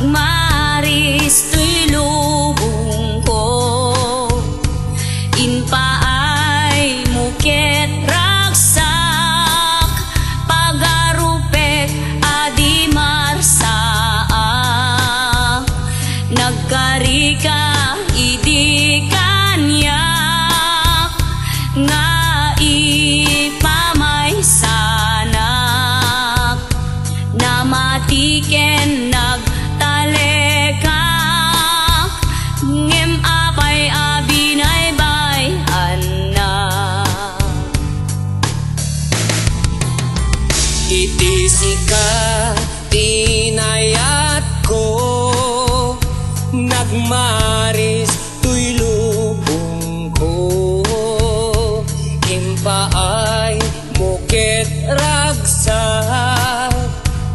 Nagmaris to'y lubong ko, inpaay muket ragsak, pagarupek adi marsaak. Nagkarika idi kanyak, nga ipamay sanak, namatiken nagtalekak, ngem apay abinay bayan na. Iti sika tinayat ko, nagmaris to'y lubong ko, impaay muket ragsak,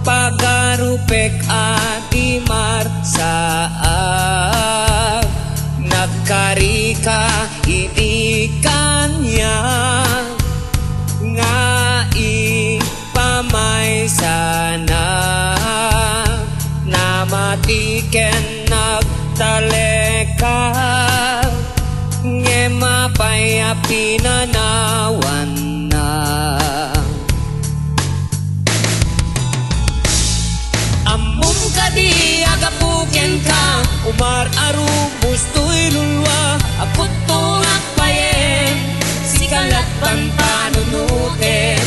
pagarupek ati marsaak. Nagkarika iti kanya, nga ipamay sana, namatiken nagtaleka, ngemapay pinanawan na. Ammum kadi agapuken ka, umar arubos to'y lulwa, akot tungak payen, sikalat panpanunuten,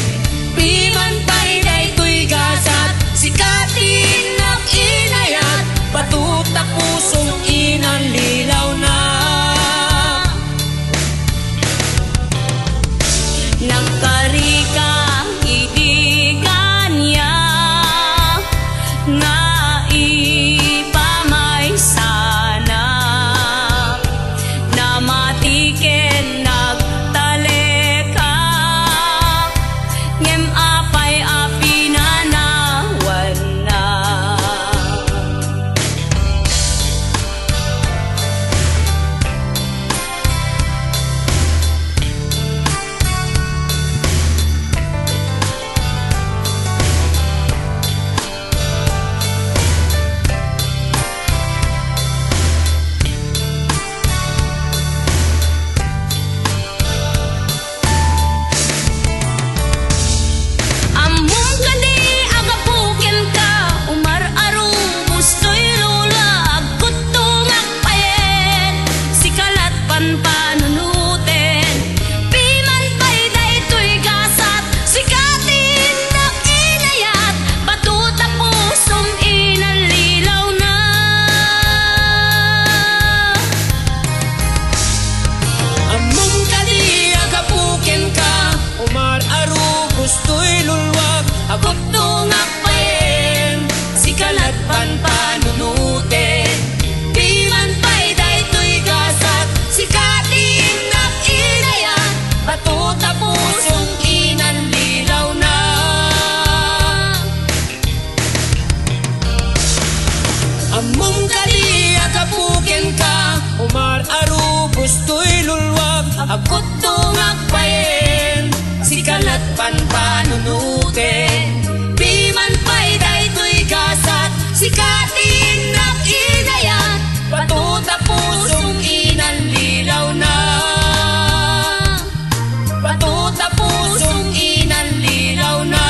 piman payday to'y gasat, sikatin nak inayat, patuta pusong inan lilaw na. Nagkarika idi kanyak, nga ipamay sanak, namatiken nagtalekak, ngem apay pinanawan na. Ammum kadi agapuken ka, umar arubos to'y lula, agkot tungak payen, sikalat panpanunuten, piman payday to'y gasat, sikatin nak inayat, batuta pusong inalilaw na. Ammum kadi agapuken ka, umar arubos to'y lulwag, akot tungak payen, sikalat panpanunuten, piman payday to'y gasat, sikatin nak inayat, batuta pusong inanlilaw na. Ammum kadi agapuken ka, umar arubos to'y lulwag, akot tungak payen, sikalat panpanunuten, piman payday to'y gasat, sikatin nak inayat, batuta pusong inanlilaw na. Batuta pusong inanlilaw na.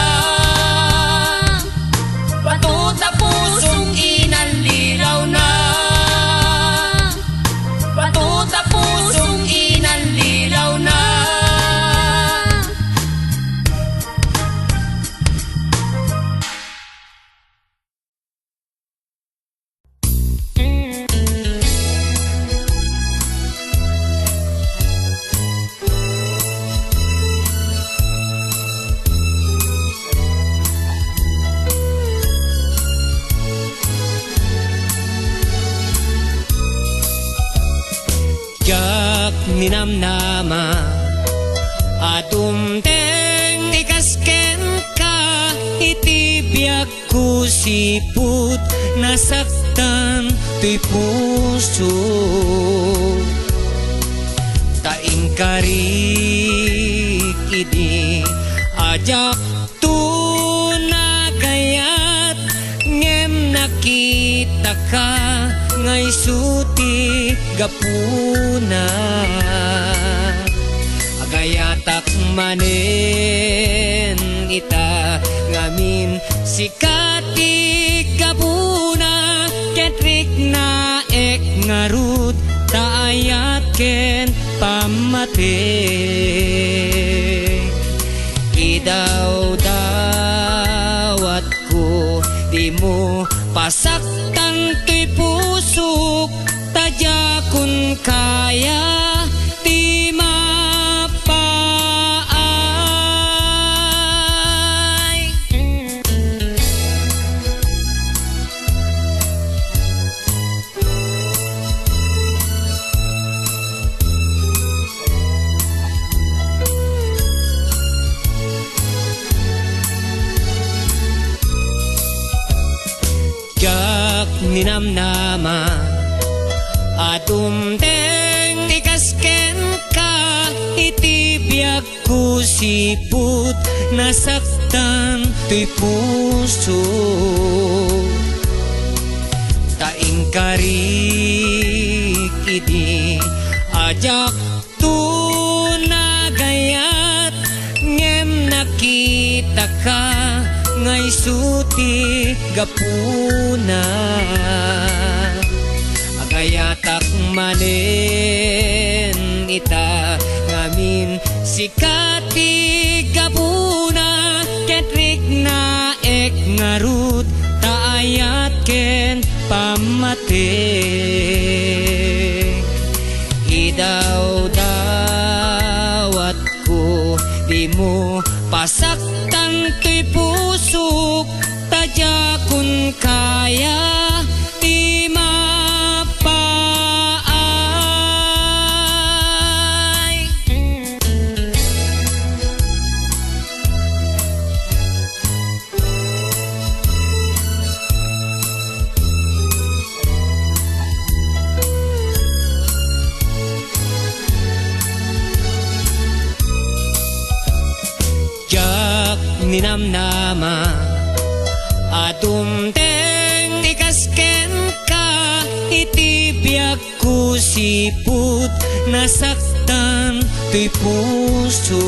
Batuta pusong inanlilaw na. Batuta pusong inanlilaw na. Jak ninamnama atumteng ikasken ka, itibyak ko siput nasaktan to'y puso, taing karik idi ajak tu nakayat, ngem nakita ka ngay suti gapuna agayatak manen ita ngamin sikati gapuna ketrik na ek ngarut taayat ken pamate idaw dawat ko di mo pasaktan to'y pusok tadya kun kaya di mapaay jak ninamnama atumteng ikasken ka itibiyag ko siput nasaktan to'y puso taing karik idi ajak tunagayat ngem nakita ka ngay suti gapuna agayatak manen ita ngamin sikati gapuna ketrik na ek ngarut taayat ken pamate idaw dawat ko di mo pasaktan to'y pusok tadya kun kaya di mapaay jak ninamnama atumteng ikasken ka itibiyag ko siput nasaktan to'y puso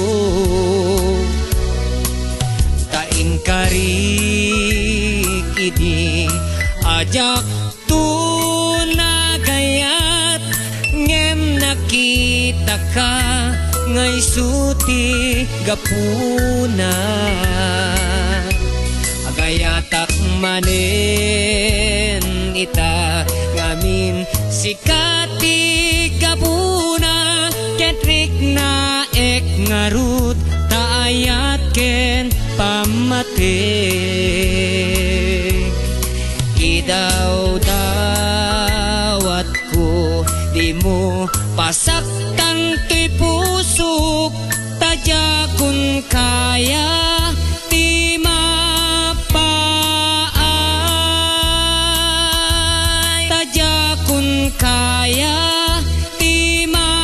taing karik idi ajak tunagayat ngem nakita ka ngay suti gapuna agayatak manen ita ngamin sikati gapuna ketrik na ek ngarut taayat ken pamate idaw dawat ko di mo pasaktan to'y pusok tadya kun kaya di mapaay tadya kun kaya di mapaay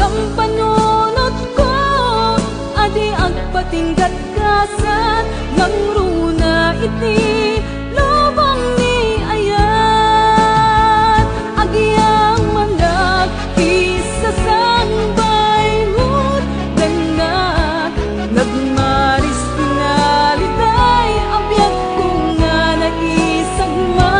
Ang panunod patingkat kasat ng runa iti lubong ni ayat agiyang manak isa sangbay mo't danak nagmaris pinalitay abiyat kong nga naisagma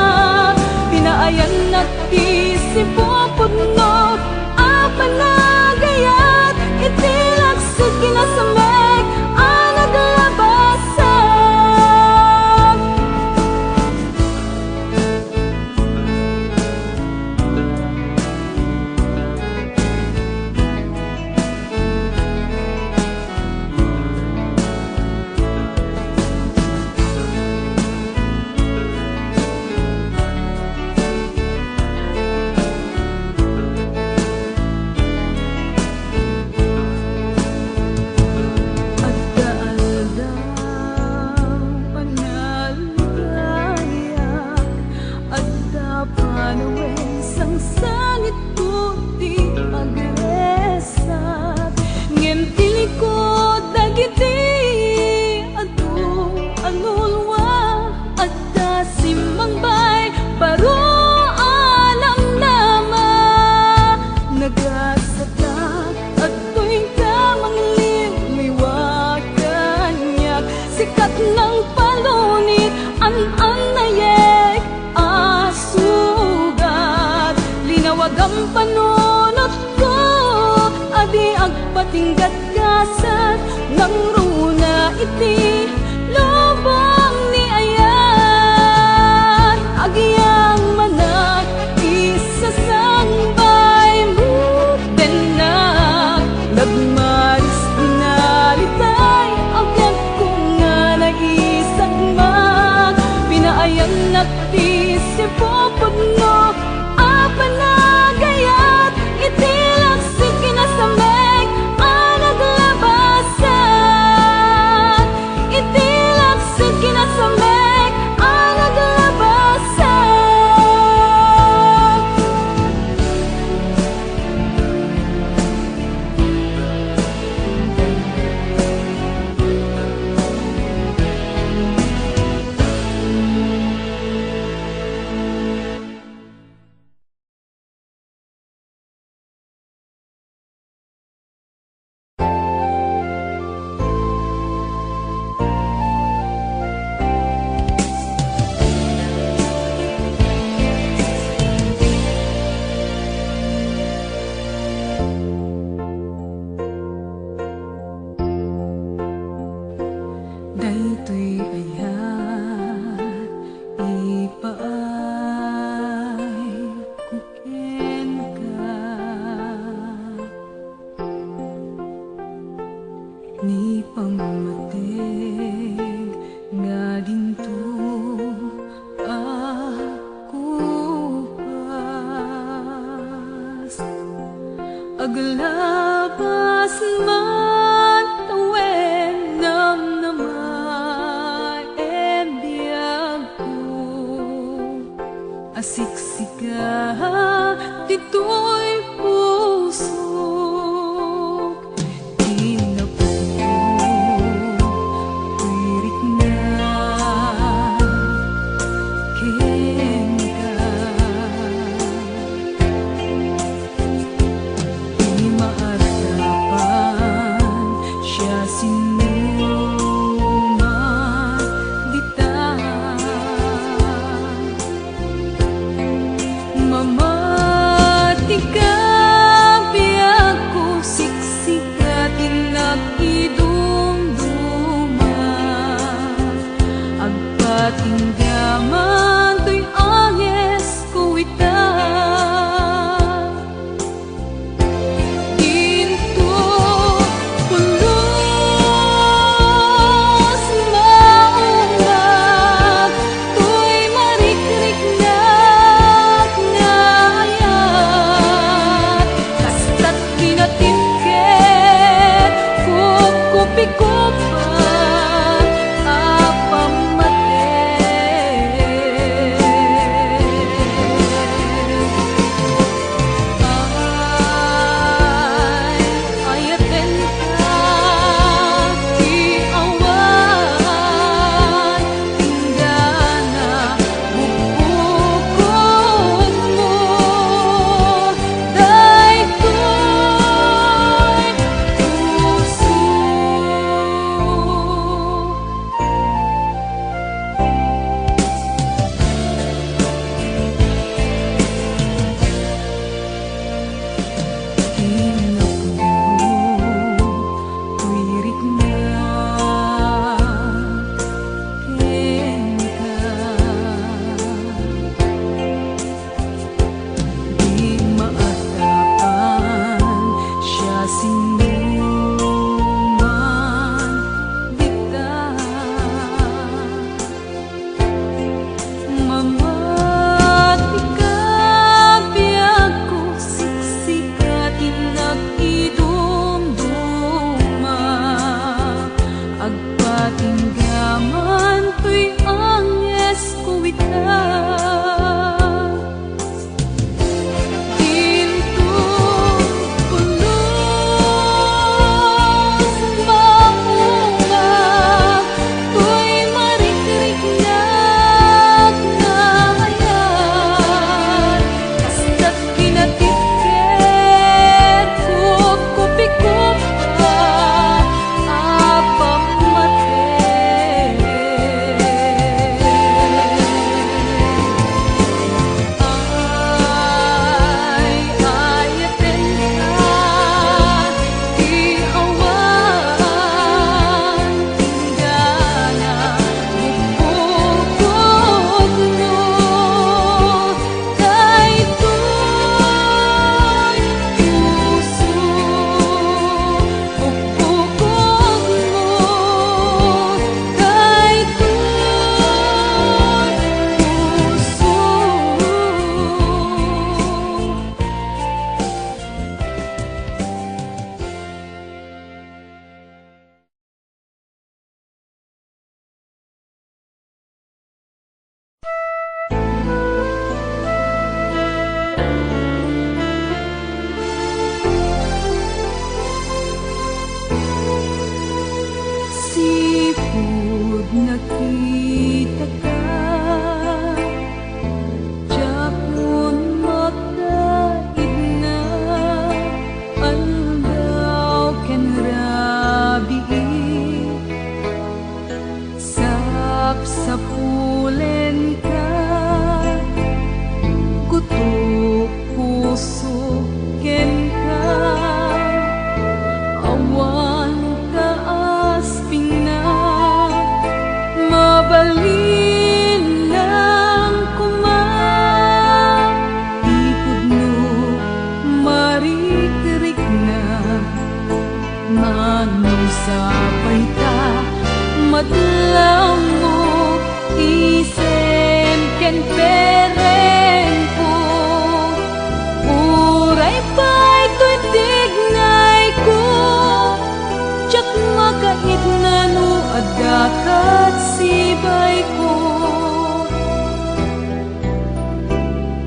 pinaayan at isipopod no apanagayat itilagsod kinasameg anaglabasan sikat ng palunit an nayek asugat linawag ang panunot ko adi agpatinggat kasat ng runa iti lubong ni ayan agiyang manak isa sangbay mo denak nagmaris pinalitay agad isagma pinaayan at isipopod no apanagayat itilagsod kinasameg anaglabasan itilagsod kinasameg anaglabasan daytoy ayat ipaay kuken ka ni pangmateg nga dinto ako pas aglabas man tawen asiksika dito'y pusok tinapos wirit na ken ka di maarapan siya sinuman dita mamatik sapay ta madlang mo isem ken pereng ko uray pa'y to'y tignay ko tsak makait na no adakat sibay ko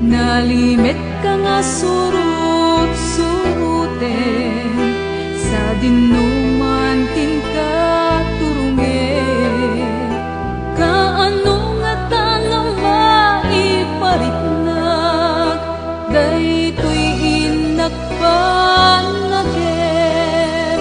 nalimit ka nga surut-suruten sa dinuman tingka turungen kaano nga tanang maiparitnag daytoy inakpanagen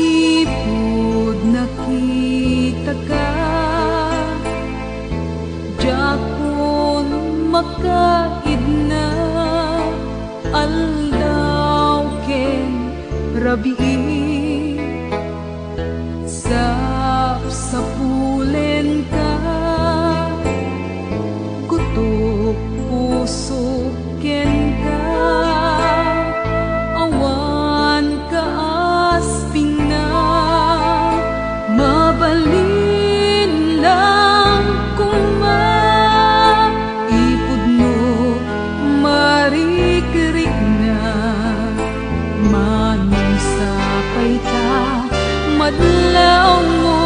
sipud nakita ka jakon makaid na aldaw ken rabii sapulen ka kutok puso ken ka awan ka asping na mabalin lang kung maipod mo marikrik na manong sapay ta madlaw mo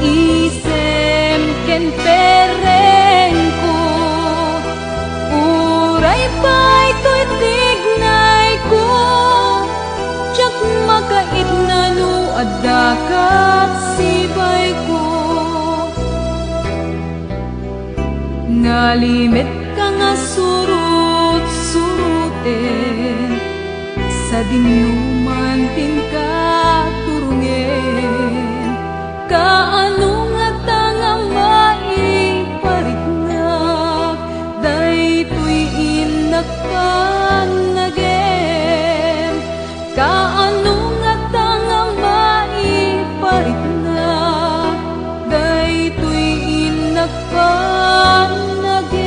isem ken pereng ko uray pa'y to'y tignay ko tsak makait na no adakat sibay ko nalimit ka nga surut-suruten sa dinuman tingka turungen kaano nga tangang maiparitnag daytoy inakpanagen kaano nga tangang maiparitnag daytoy inakpanagen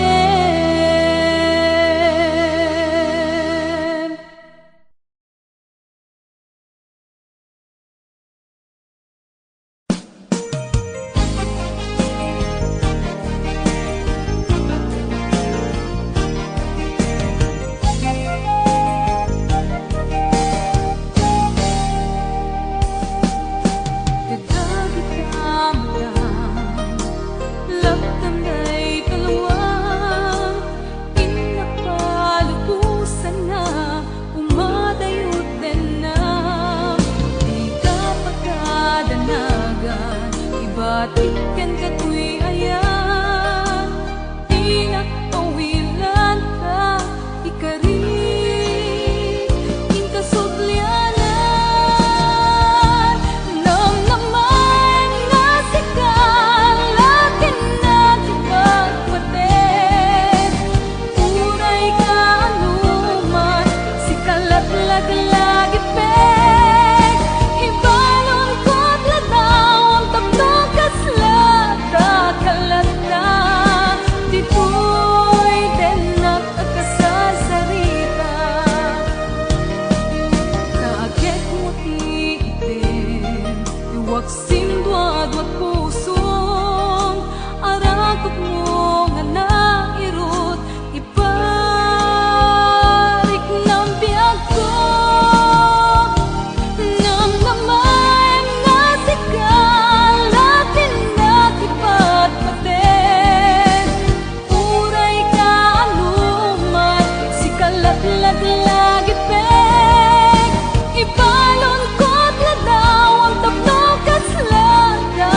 Batikan ka tuy ayan Tinakawilan ka ikari Inkasuglianan Namnaman nga sikal Lakin na kipagpaten Uray ka anuman Sikalat lag-lagit pek Ibalon ko't ladaw Ang tabtokas kalat na dito'y denak agkasasarita kaagit mo ti itin iwag sindwad wat pusong arakot mo nga nairot iparik ng biyag ko namnaman nga sikal latin na kipagpaten uray ka anuman sikalat lag-lagit pek ibalon ko't ladaw ang tabtokas laga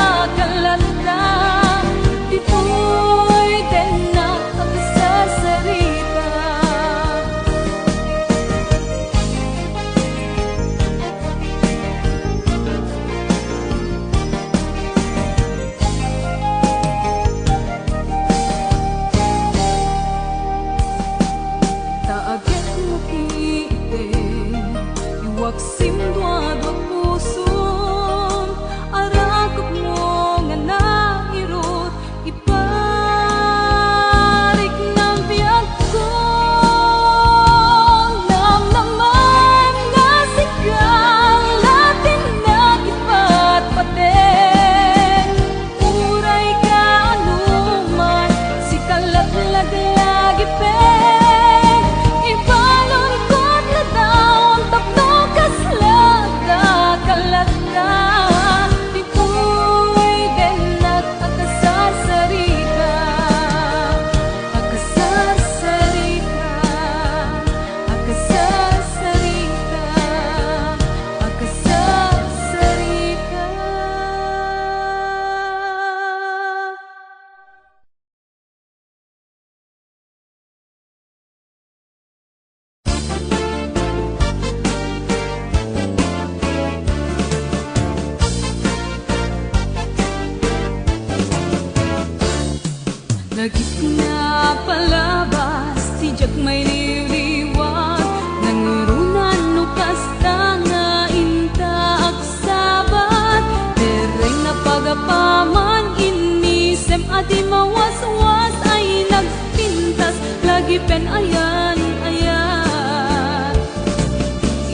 Lagit na palabas, tijak may liliwag. Nangurunan no kasta nga inta agsabat. Dereng na pagapaman inisem adi mawaswas ay nagpintas. Lagi pen ayan, ayan.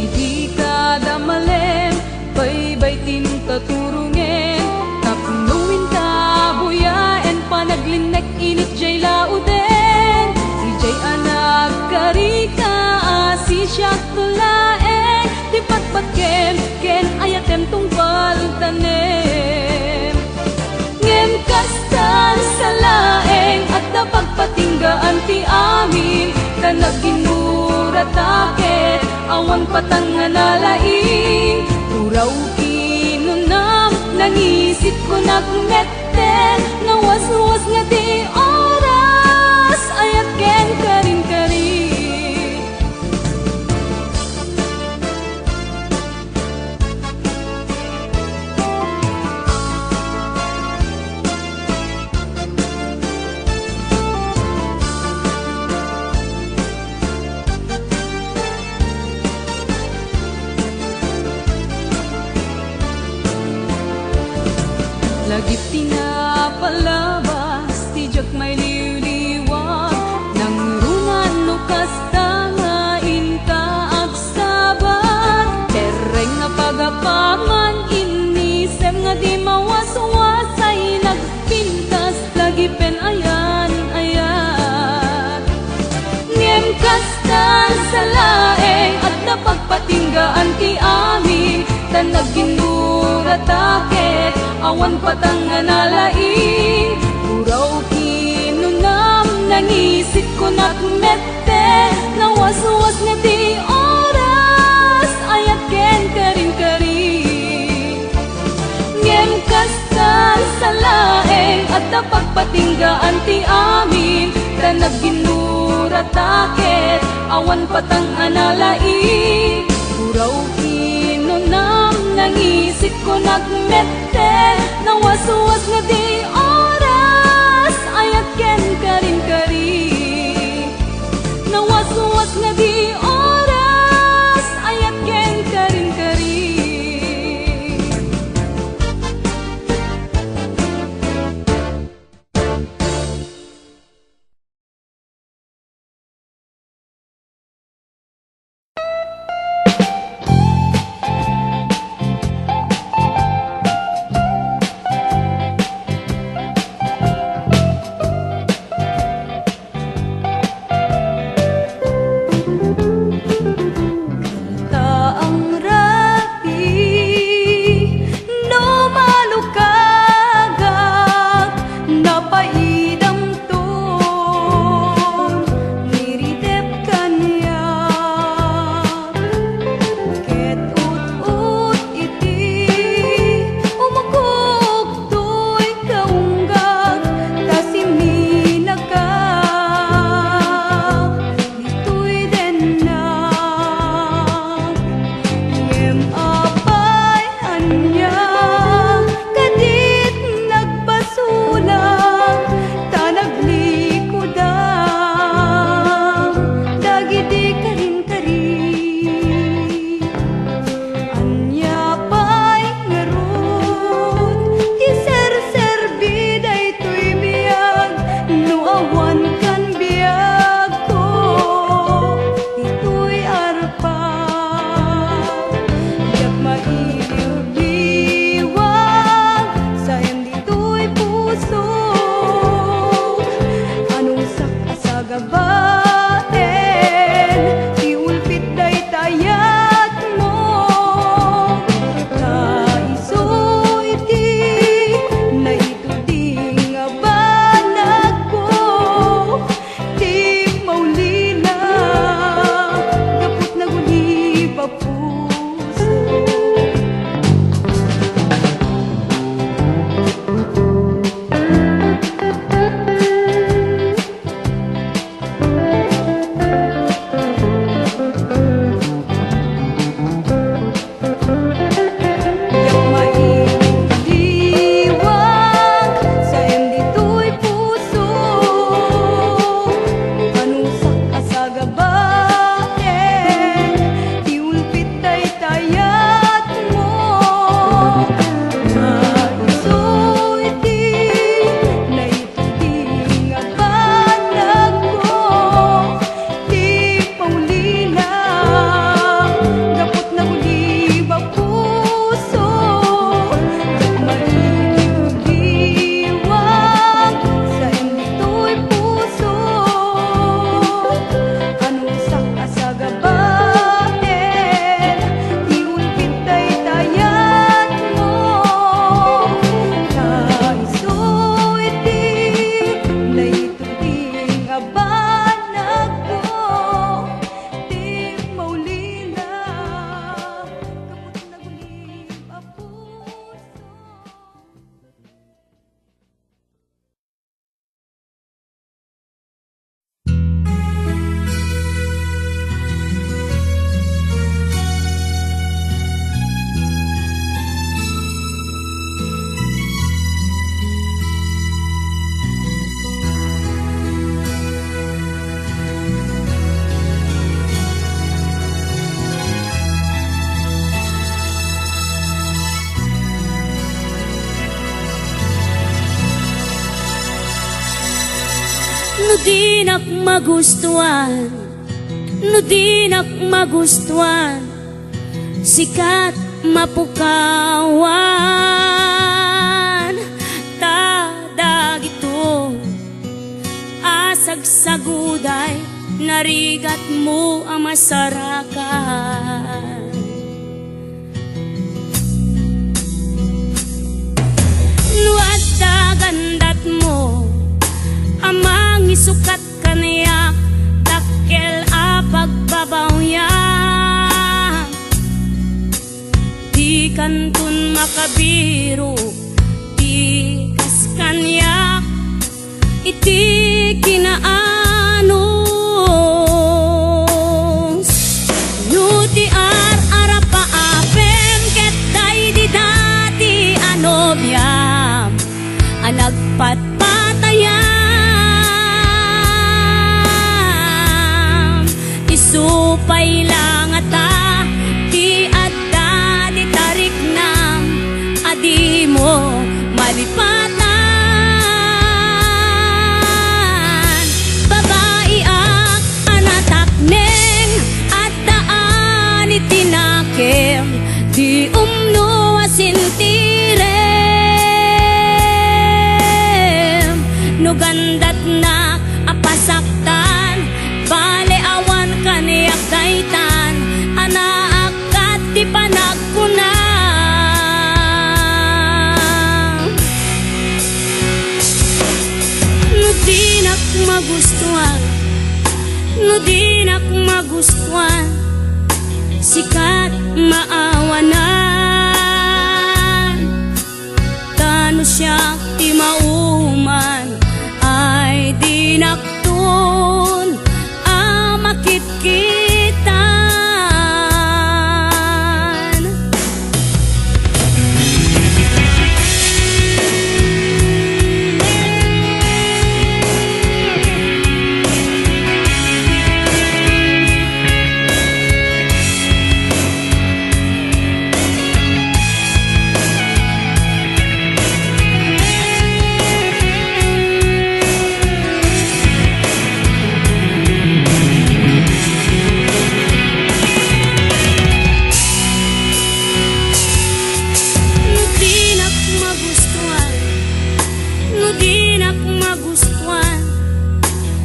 Idi kada malem, baybay tintaturungen. Tapnuin ta buyaen panaglinek init jay lauden. Ijay anak karika asi siya tulaeng. Di patpatkem ken ayatem tungpal tanem. Ngem kastan sa laeng at napagpatinggaan ti amin. Kanag ginuratake awan patangan nalaing. Uraw kinunam nangisip ko nagmette. Nawas-was nga di oras ayat ken karin-karin. Lagip tinapalabas, tijak may liliwag. Nangurunan no kasta nga inta agsabat. Tereng nga pagapaman inisem nga di mawaswas ay nagpintas. Lagi pen ayan, ayan. Ngem kastan sa laeng at napagpatinggaan ti amin. Tanag ginuratake awan patangan nalaing. Uraw kinunam nangisip ko nagmette. Nawas-was nga di oras ayat ken karin-karin. Ngem kastan sa laeng at napagpatinggaan ti amin. Tanag ginuratake awan patangan nalaing. Uraw kinunam nangisip ko nagmette. Nawas-was nga di oras ayat ken karin-karin. Nawas-was nga di oras ayat ken karin-karin. No di nak magustuhan, no di nak magustuhan, sikat mapukawan. Tadag ito, asag saguday, narigat mo ang masarakan. Nuad dagandat mo, amang isukat kaniyak, takkel a pagbabawyan. Di kantun makabiro, di kas kanyak, iti kinaanos. Nuti arapa apem, ket day di dati anobyam, anagpatpatayam. Isupay lang ata, di adda di tarik nam, adi mo malipatan. Babae ak anatak neng, at daan itinakim, di umno asintirem. No gandat na apasaktan, bale awan kaniyak daytan, anak at di panagkunang. No di nak magustuhan, no di nak magustuhan, sikat maawanan. Tano siya ti mauman, ay di naktun a makitkitan. No di nak magustuhan, no di nak magustuhan,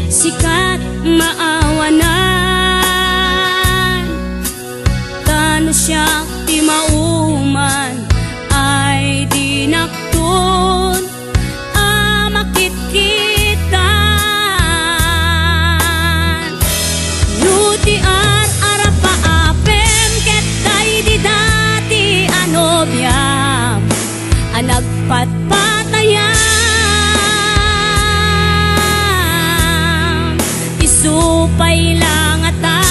sikat maawanan. Tano siya ti mauman, ay di naktun a makitkitan. Nuti arapa apem, ket day di dati anobyam, anagpatpatayam. Isupay lang ata,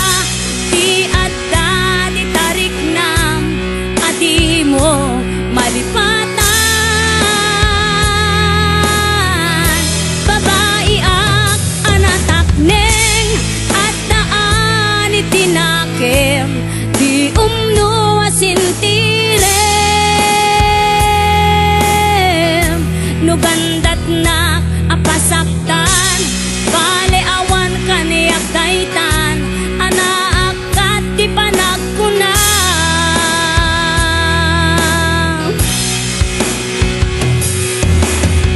di adda di tarik nam, adi mo malipatan. Babae ak anatak neng, at daan itinakim, di umno asintirem. No gandat na apasaktan, bale awan kaniyak daytan, anak at di panagkunang.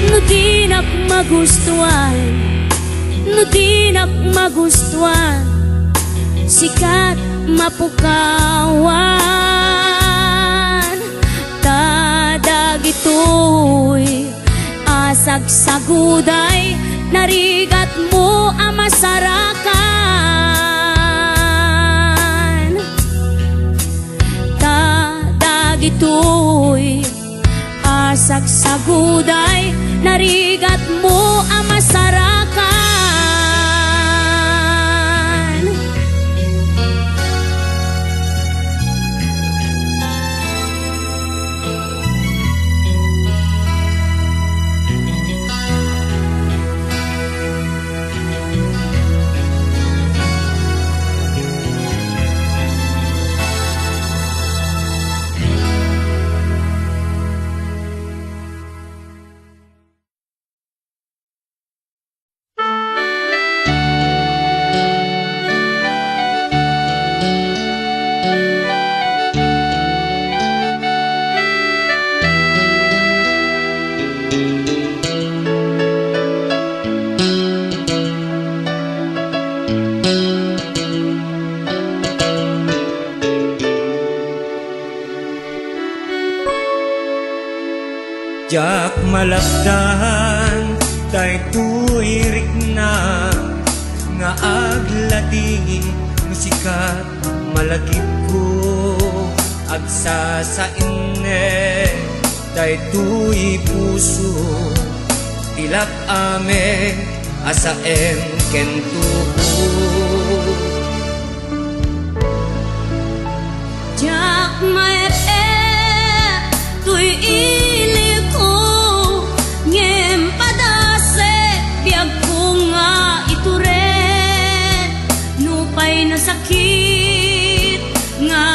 No di nak magustuhan, no di nak magustuhan, sikat mapukawan. Tadag ito'y asag saguday, narigat mo ang masarakan. Tadag ito'y asag saguday, narigat mo ang masarakan. Jak malabdan tay tuirik na nga aglading musikat malagip ko agsa sa inne tay tuy puso tilak ame asa em kentuko Jak maep tuy ili ko ngem padase biag ko nga ituren nupay na sakit nga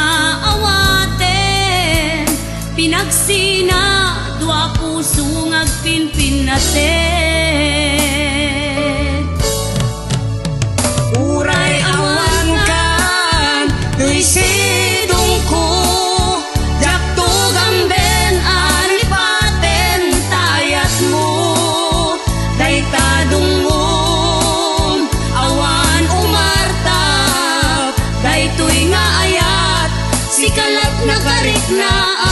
awaten pinagsina dua puso nga agpinpin natin Uray awan kan tuy sidong ko jak tugang ben alipaten tayat mo day tadungom awan umartap day tuy nga ayat si kalat na kariknaak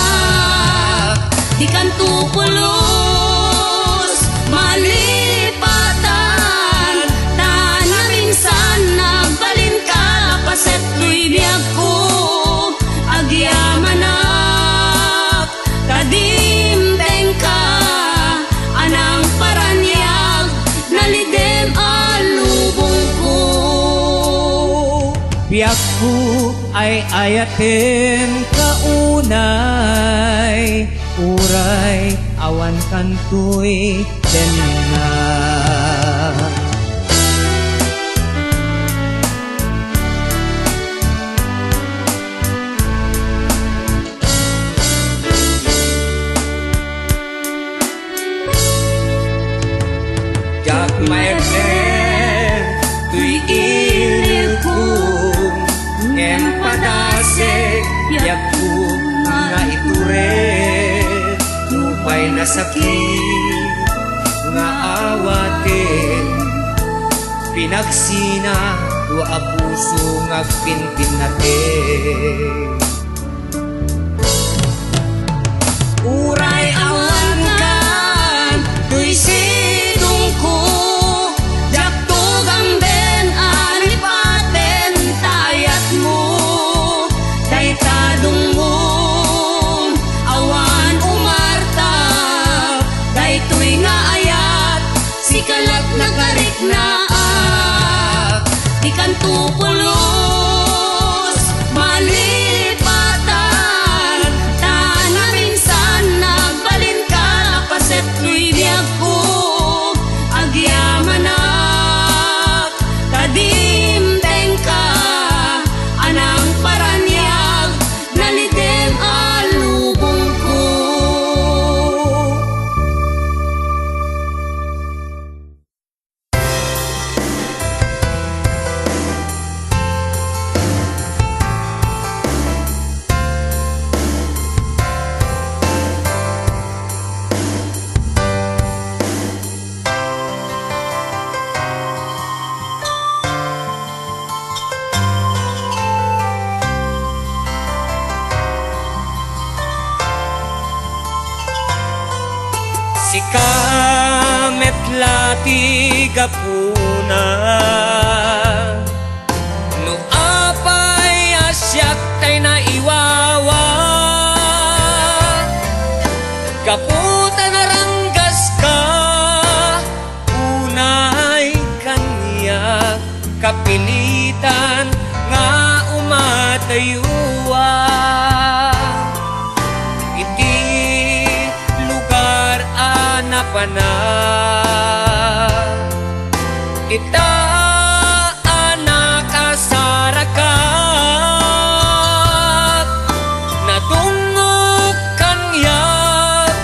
di kan tupulos malipatan tana minsan nagbalin ka paset tuy biyag ko agyamanap tadimteng ka anang paranyag nalidem alubong ko biyak ko ay ayaten kaunay uray awan kantoy denna jak maeklen tuy ilil ko ngem padase biyak ko nga ituren lupay na sakit nga awaten pinagsina dua puso nga pinpin natin Uray awan kan tuy sidong ko jak tugang ben alipaten tayat mo day tadungom awan umartap day tuy nga ayat si kalat na kariknaak di kan tupulos malipatan tana minsan nagbalin ka paset tuy biyag ko agyamanap tadimteng ka anang paranyag nalidem alubong ko si kamet lati gapuna no apay asyak tay na iwawa kaputa naranggas ka unay kanya kapilitan nga umatayuwa iti lugar anapana ita anak asarakat natungok kanyat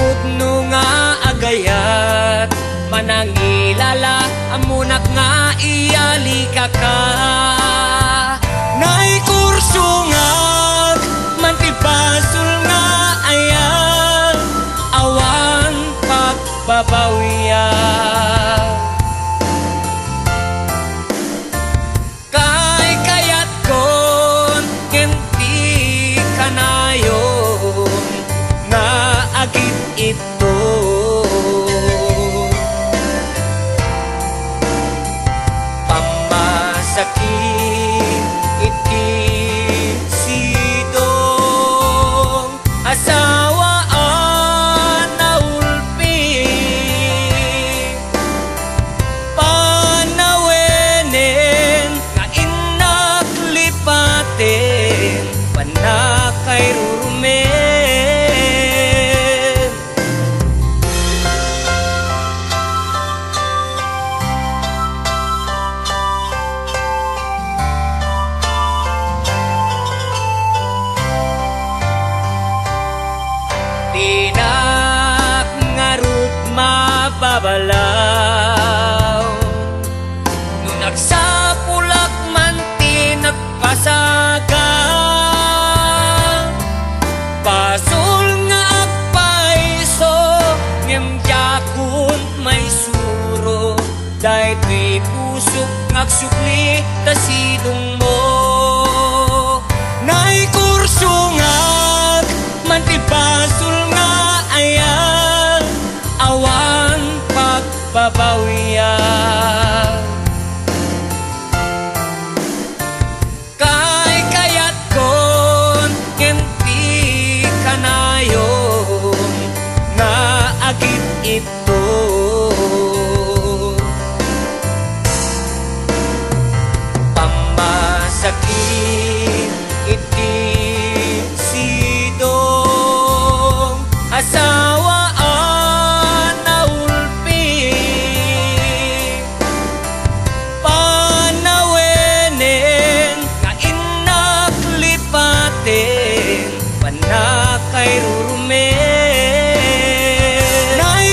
pudno nga agayat manangilala amunak nga iyalika ka nay kurso nga mantipasul nga ayan awan pagbabawian kay kayat kon kenti kanayon nga agit it babalaw. No nagsapulak man ti nagpasaga, pasul nga agpaiso ngem jakun may suro, daytoy pusok ngagsukli ta sidong mo. Nay kursungag man ti pasul nga ayan, awan pagbabawian. Kay kayat kon kenti kanayon nga agit ito, pamasakit iti sidong asawaan na ulpi, panawenen nga inaklipaten panakay rurumen. Nay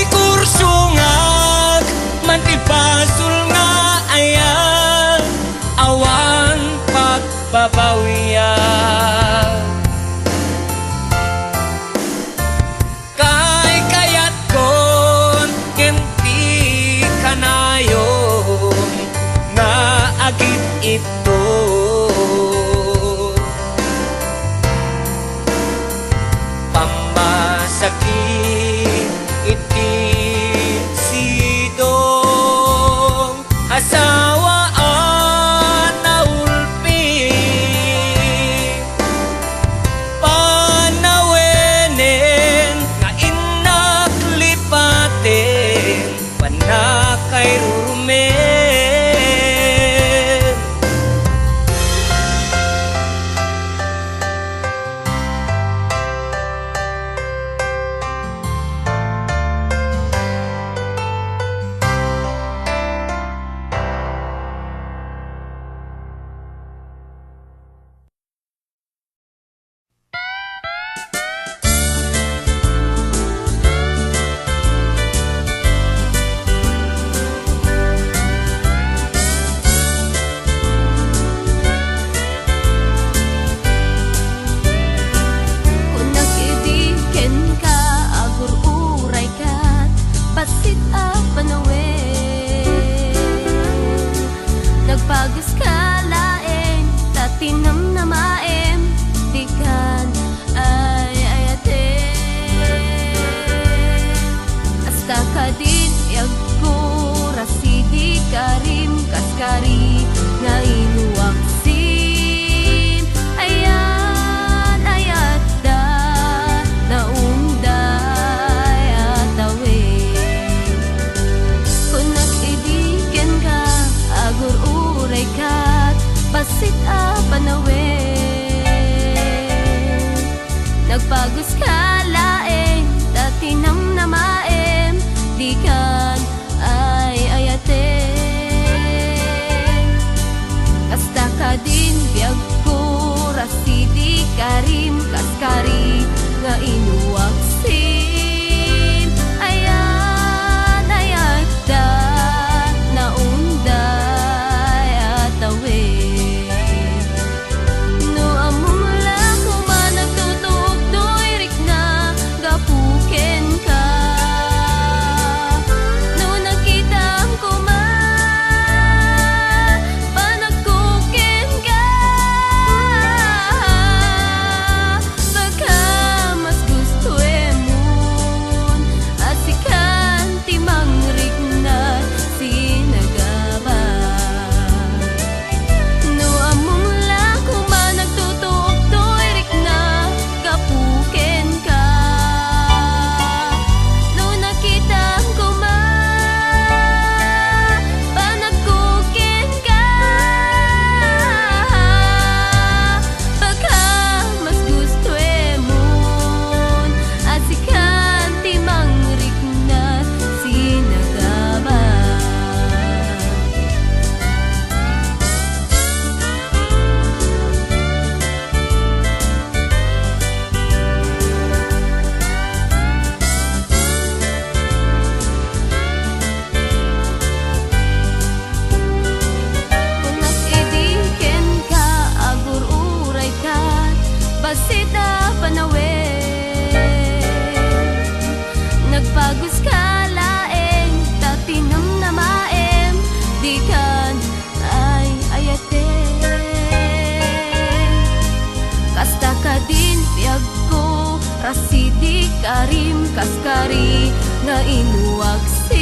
karim kaskari nga inuwagsin.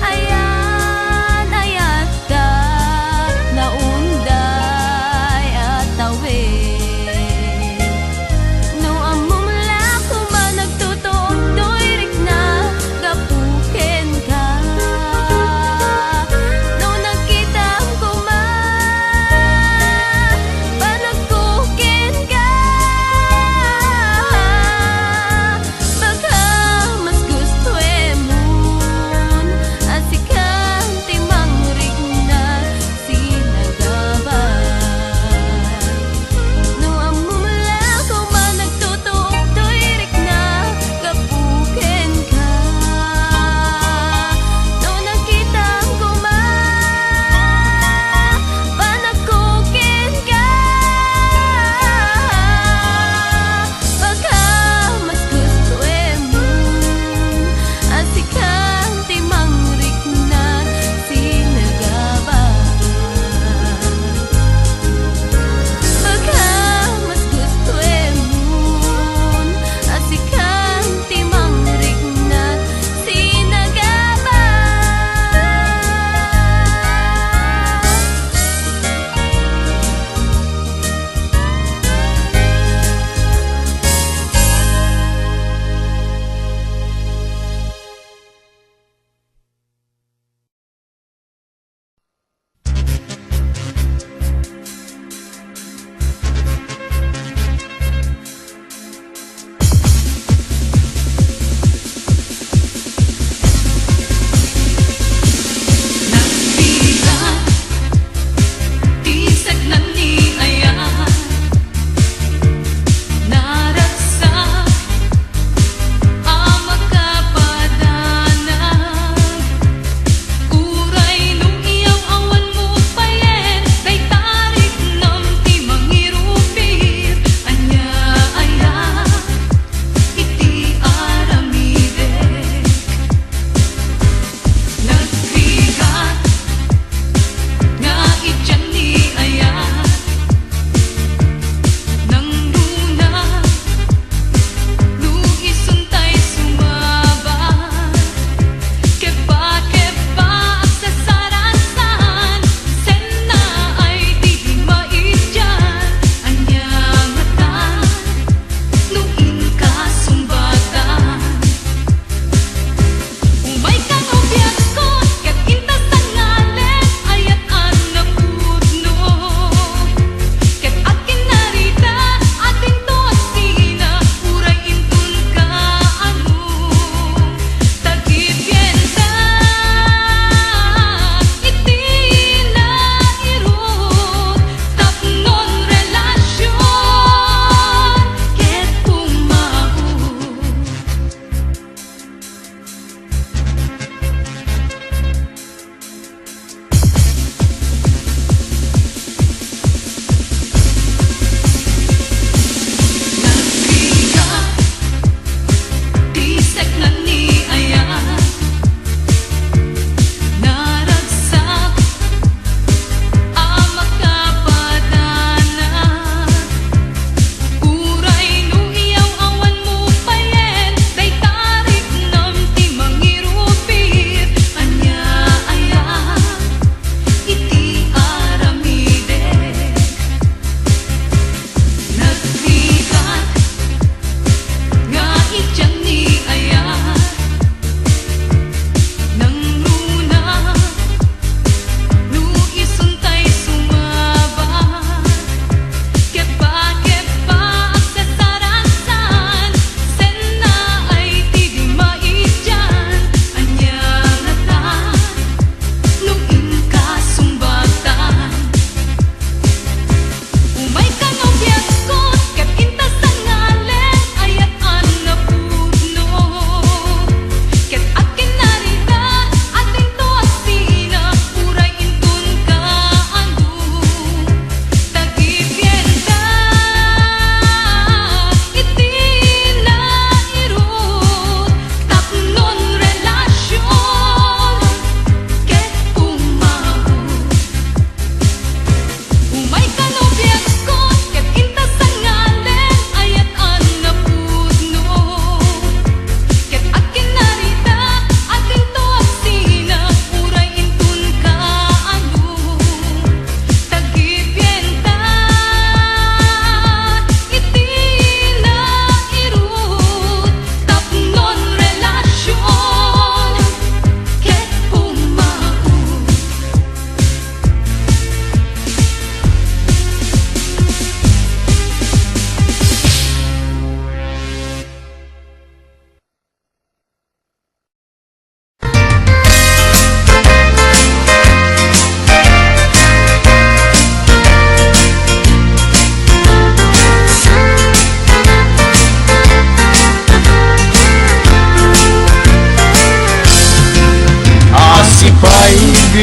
Ayan, ayat ka na unday at tawin. No amom la kuma nagtutuog doy rikna gapuken ka. No nakita ko ma panagkuken ka. Baka mas gusto mo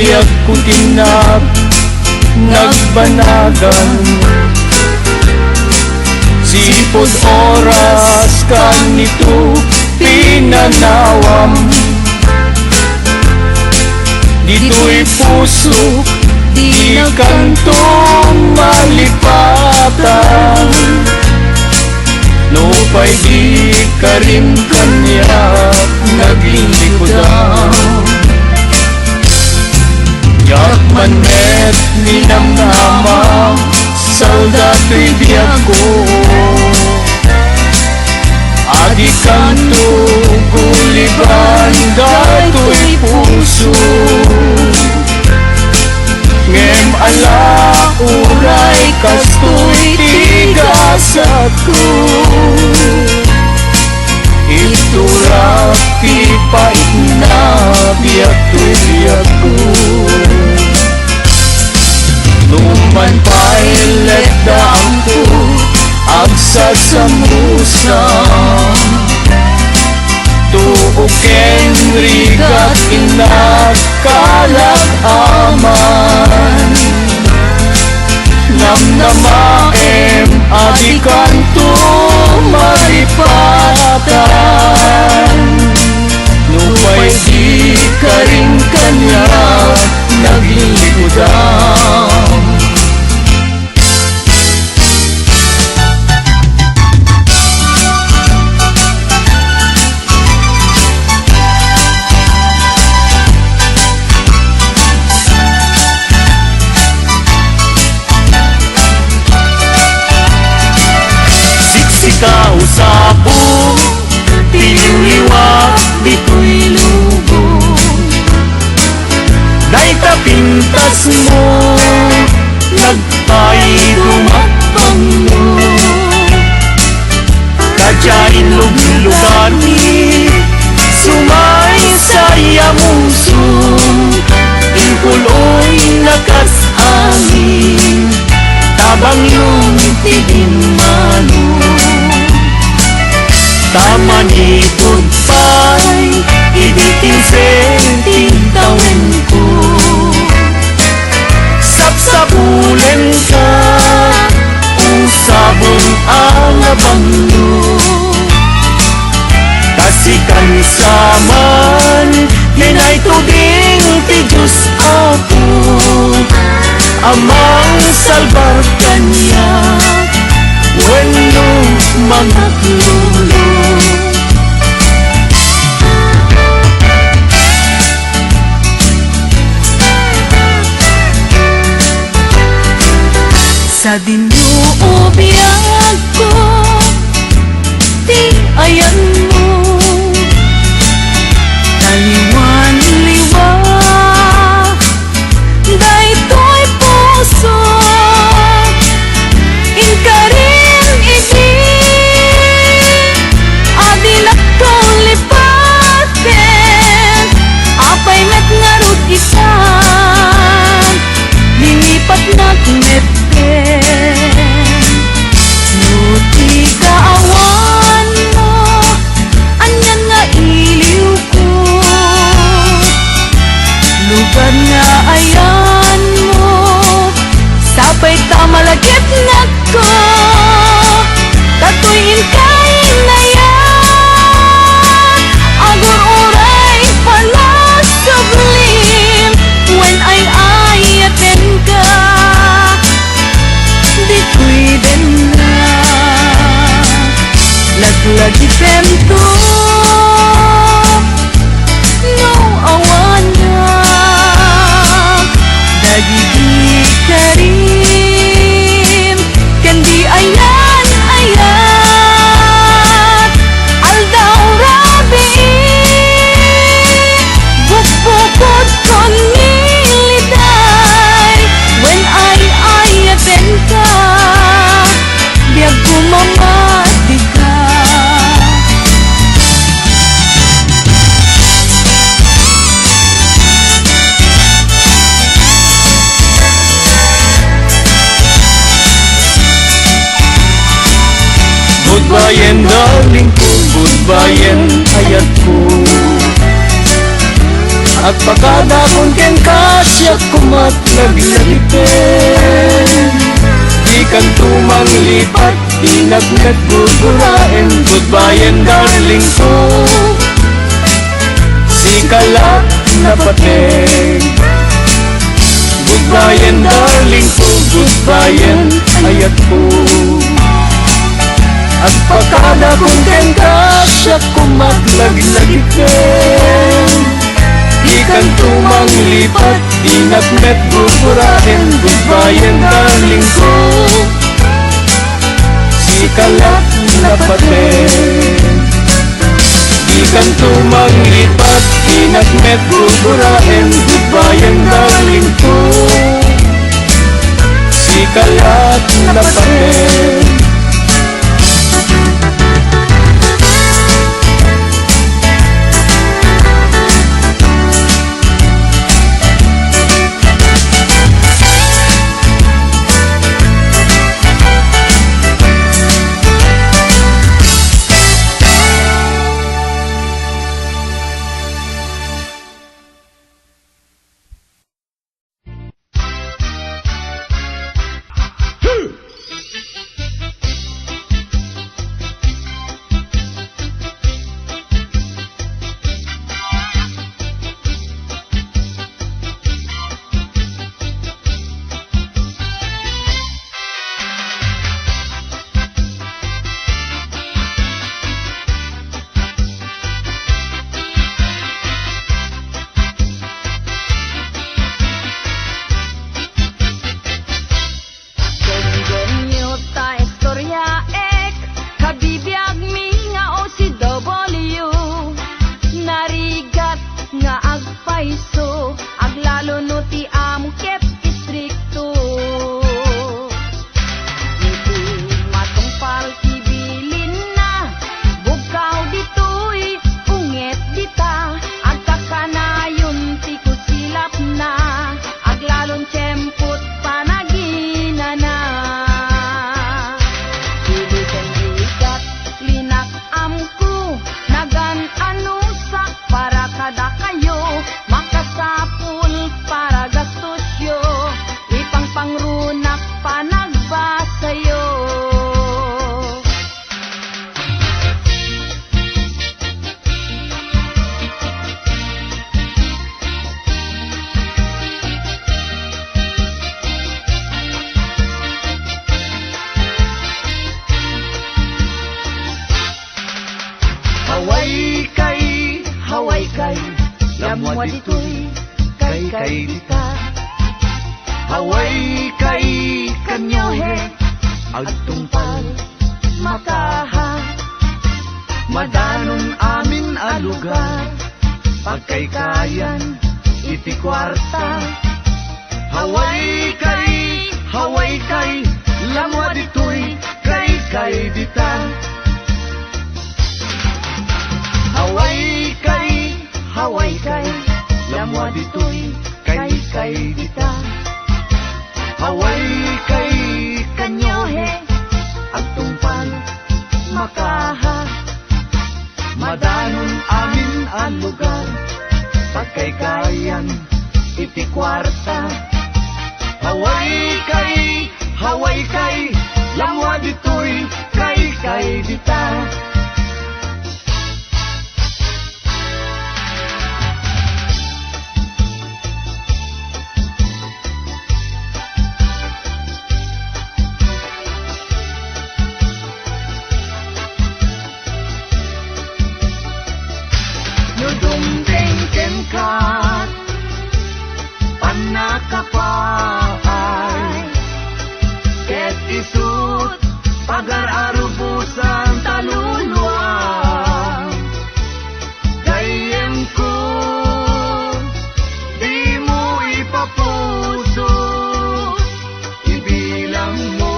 biyak ko tinap nagbanagan. Sipod oras kanito pinanawam. Dito'y puso di kantong malipatan. No pa'y di ka rin kanya naglilikodan. Yakman met ninamnama saldato'y biyag ko. Adi kanto guliban dato'y puso. Ngem ala uray kasto'y tigasat ko. Iturak pipait na biyak to'y biyak ko. Numan pa'y letdaan ko agsasamusa. Tuuken rigat inakalag-aman. Namnamaem adikan to maripatan. Nupay di ka rin kanya naglilikodan. Kausapong tiliwag dito'y lubong. Dahil kapintas mo nagpa'y dumakbang mo. Kadyain luglugani sumay sa yamuso. Inkuloy nakas-angin tabang yung tidimano. Tamanipod pa'y ibitinsenting tawen ko. Sapsapulen ka usabong alabang mo. Kasikan saman hinay tuding ti Diyos ako. Amang salbar kanya wenno mga klulo. Sa dinyo biyag ko di ayan mo. Taliwan-liwa daytoy puso. Inkarin iti adilak ko lipaten. Apay met ngarut isan lilipat nagmet. Nuti kaawan mo, anyan nga iliw ko. Lugar nga ayan mo, sapay tamalagit na ko. Katuyin kain na yan, agur uray pala sublim. When ay ayaten ka, di ko'y din na laglagi pento. No awan na dagiti ka rin. Kandi ayan ayat aldaw rabi. Bukbukod kon niliday. When ay ayaten ka biyag kumamati ka. Goodbye darling ko, goodbye ayat ko. At pagkada kung ken kasya kumat naglalipen. Di kan tumang lipat, di nagnet gugurain. Goodbye and darling ko, si kalat na pating. Goodbye and darling ko, goodbye and ayat ko. At pagkada kung ken kasya kumat naglalipen. Di kan tumang lipat, di nagnet gugurain. Goodbye and darling ko, si kalat na pating. Di kan tumang lipat, di nagnet gugurain. Goodbye and darling ko, si kalat na pating. Lamwa dito'y kay dita. Haway kay kanyohe, agtungpal makaha. Madanon amin a lugar, pagkaykayan iti kwarta. Haway kay, lamwa dito'y kay dita. Haway kay, lamwa dito'y kay dita. Haway kay kanyohe, agtungpal makaha. Madanon amin ang lugar, pagkaykayan iti kwarta. Haway kay, lamwa dito'y kay dita. Kat panakapaay ket isut pagar-arubusan taluluan. Gayem ko di mo ipapuso, ibilang mo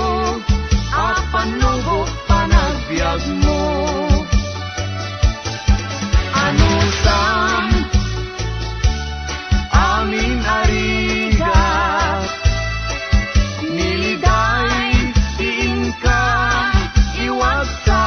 apanubo panagbiag mo. Ano sam amin arigat, niliday tiin ka iwagta.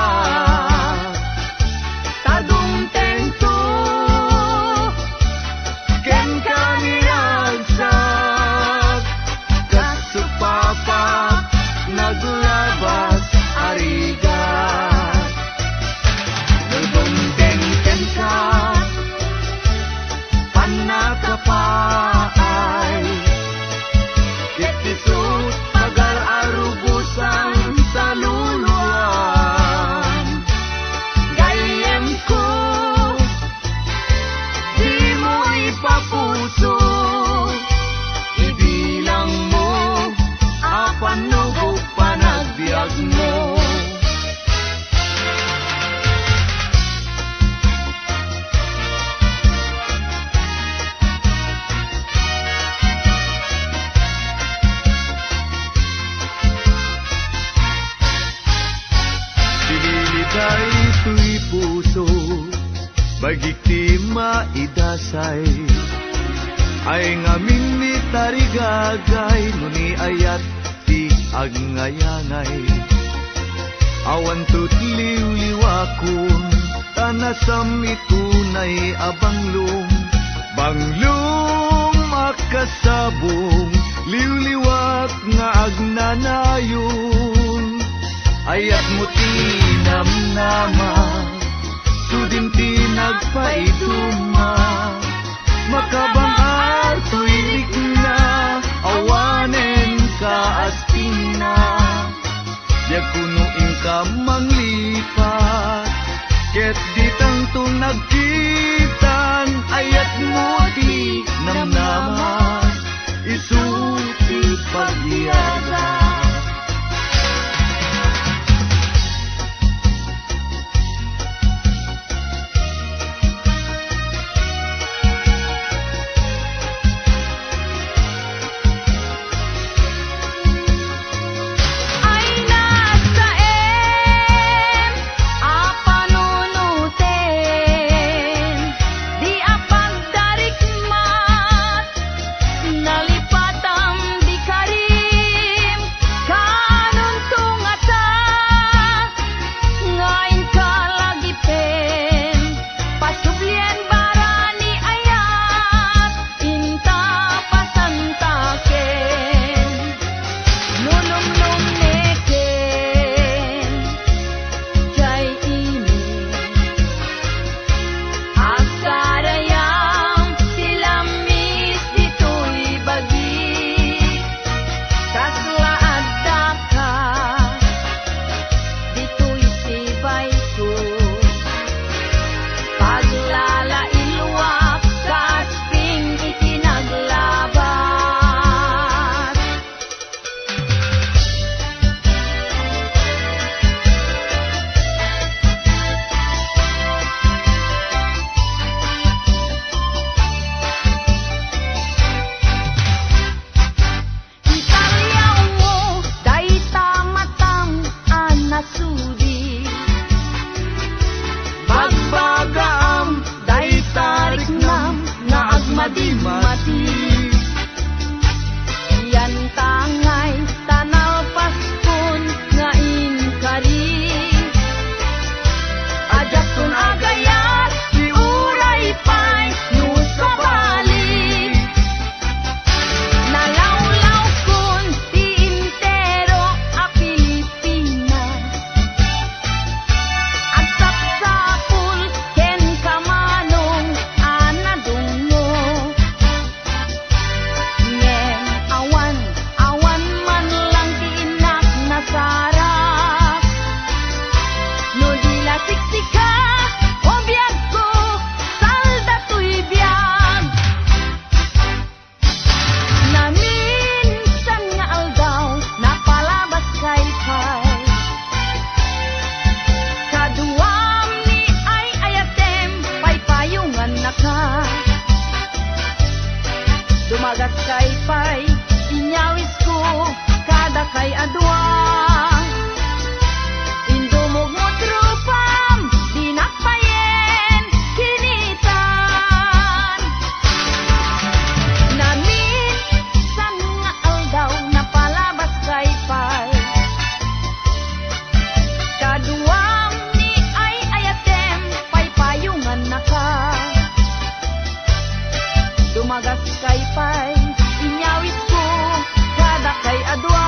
pagikti maidasay ay ngamin ni tarigagay nuni ayat ti agngayangay awan tutliw-liwakon tanasam itunay abanglong banglong makasabong liw-liwak nga agnanayon ayat mo tinamnama sudin ti nagpaiduma makabangar tuilik na awanen ka astina ya kuno ingka manglipat ket ditang to nagkitan ayat mo ti namnamas isuti pagdiada Ay nasaem apanunuten di apagdarikmat nalipatam di karim kanuntungata ngayon kalagipen pasublien barani ayat inta pasantaken nulung-lung neken jay ini agarayam silamis dito'y bagi kaslaad ka dito'y sibay ko paglalailwak kasping itinaglabat Italyaw mo day tamatam anasudi bagbagaam day tariknam nga agmadi-mati yan tangay tanalpaskon nga inkari ajakton agayat di uray pay no sa bali nalawlaw kun ti intero a Pilipinas at sapsapul ken kamanong anadungo ngem awan man lang ti inak nasarap no dila siksika o biyag ko salda to'y biyag naminsan nga aldaw napalabas kay pay kaduam ni ay ayatem paypayungan na ka dumagat kay pay inyawis ko kada kay adwa indumog mo trupam dinakpayen kinitan naminsan nga aldaw napalabas kay pay kaduam ni ay ayatem paypayungan na ka dumagas kay pay inyawis ko kada kay adwa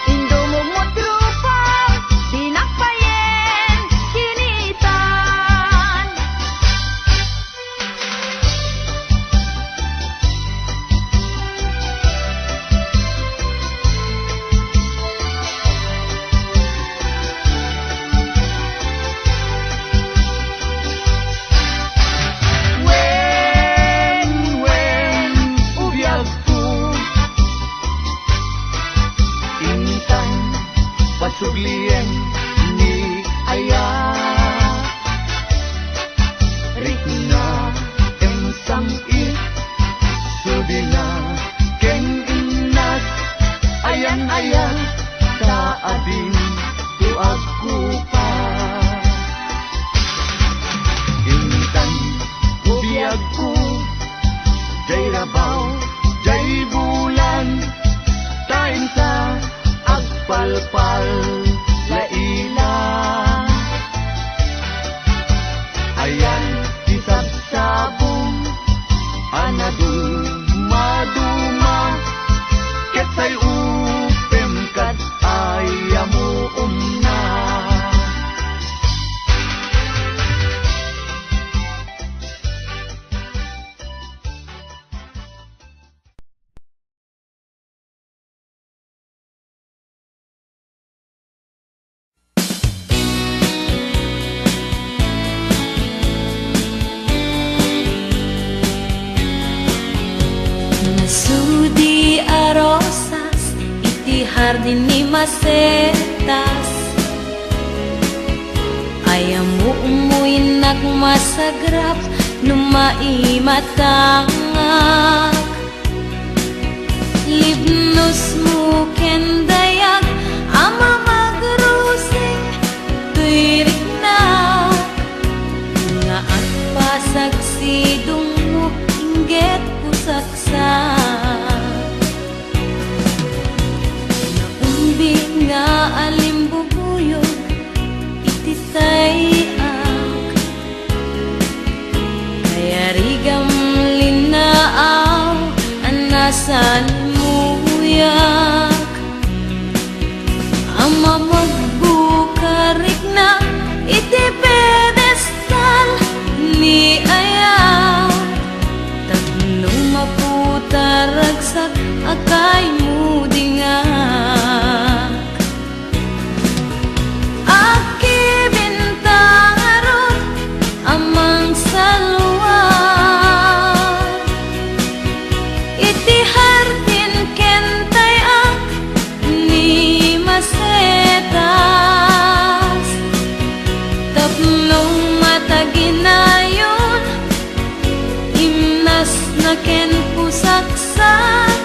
indumog mo trupam dinakpayen kinitan when pal laila. Ayan isabsabong anadong maduma ketay upem kat ayamu umna. Sudi a rosas, iti hardin ni masetas. Ayamu umuinak masagrap, numaimatangak. Libnos mo kendayak, ama magrusing, tuirik na. Nga at pasagsidong mo, inggit pusaksak. Naumbing nga alimbubuyog, ititayak. Kaya rigam linaaw, anasan muyak. Ama magbukarik na, iti pedestal ni ayaw. Tapno maputaragsak, akay mo dingak. Aki bintang arot, amang salwa. Iti hardin kentay ak, ni masetas. Tapnong mataginayon, imnas na ken pusaksak.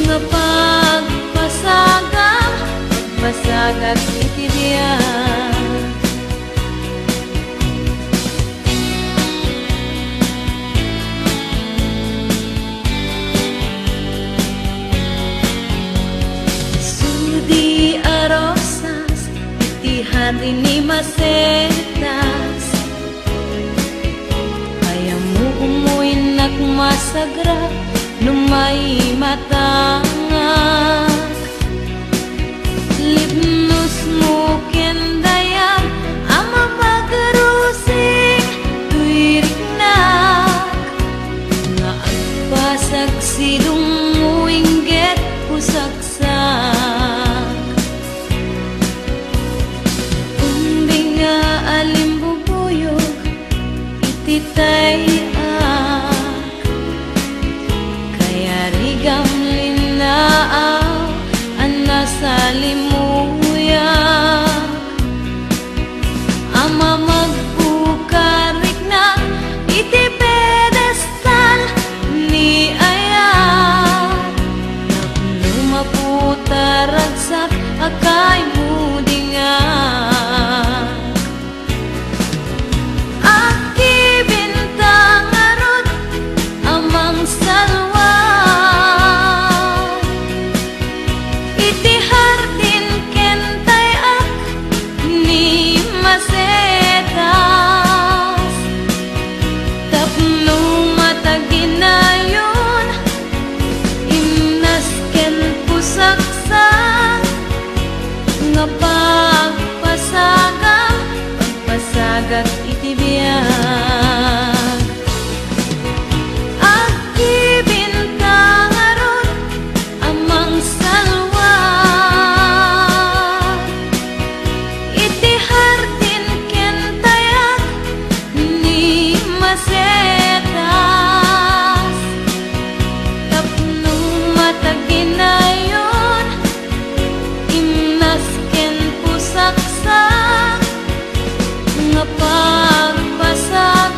Nga pagpasagam, pagpasagat iti diyan. Sudi a rosas, iti hardin ni masetas. Ayamu umuinak masagrap, numay matangak. Libnos mo kendayak, ama magrusing, tuirik nak. Nga agpasagsidong mo inggit pusaksak. Umbing nga alimbubuyog, ititayak. Kaya rigam linaaw, anasalimuyak. Ama magbukarik na, iti pedestal ni ayat. Tapno maputaragsak, akay mo dingak. Aki bintang arot, amang salwa. Iti hardin kentay ak, ni masetas. Tapno mataginayon, imnas ken pusaksak. Nga pagpasagam, pagpasagat iti biyag. Aki bintang arot, amang salwa. Iti hardin kentay ak, ni masetas. Tapno mataginayon, imnas ken pusaksak. Nga pagpasagam,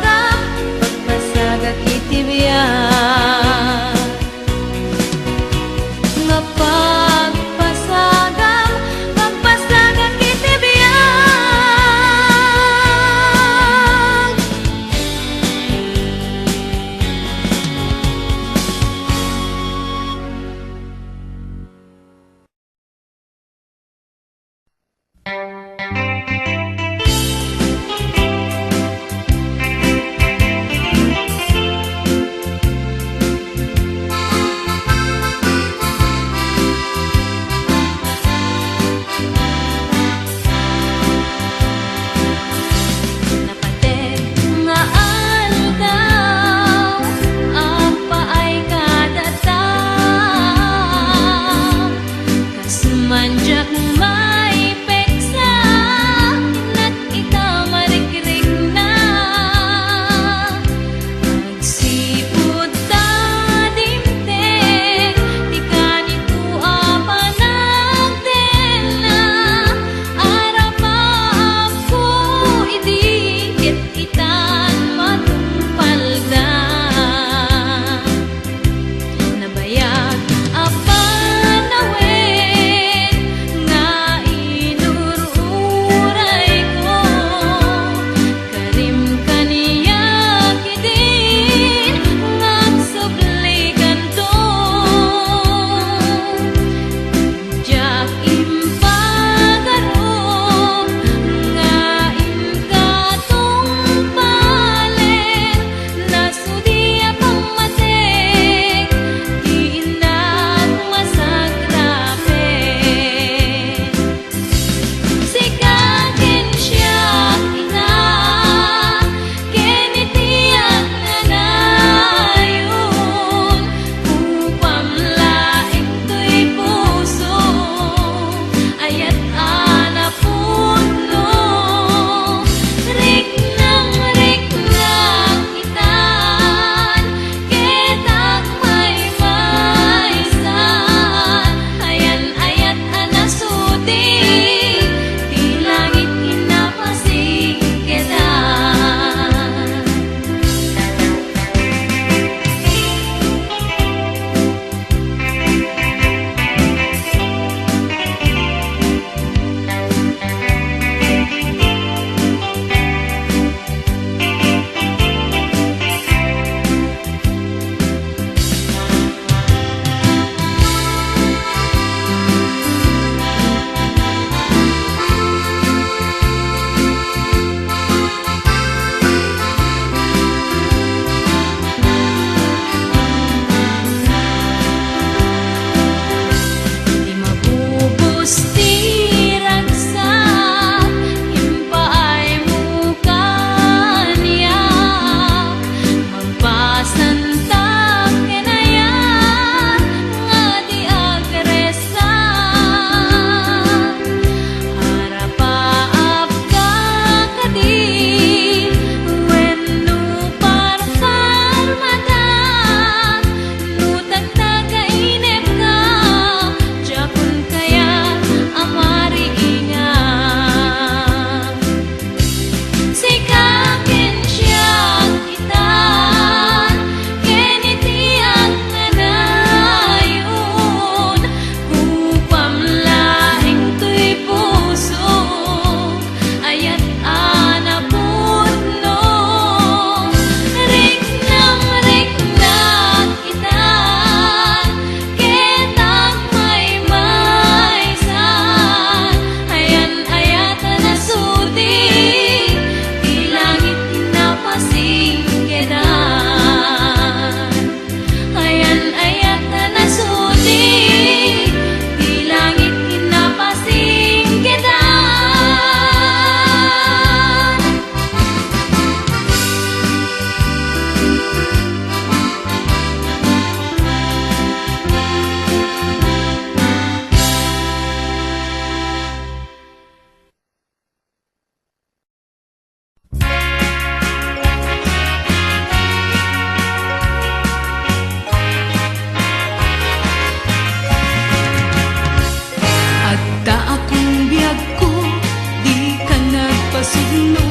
no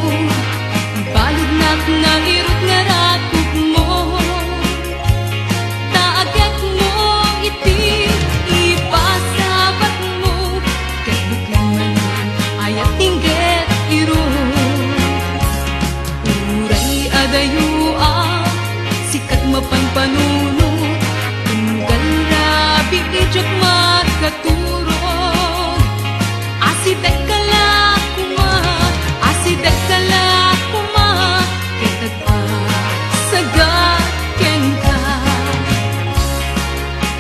balod nak nangirot nga rakop mo taaget mo iti ipasabat mo ket buklang man ayat tingget iro uray adayo sikat mapanpanuno tunggal rabi ijak magkaturog asidek kala kuma asidek kala kuma ketag pa sagaken ka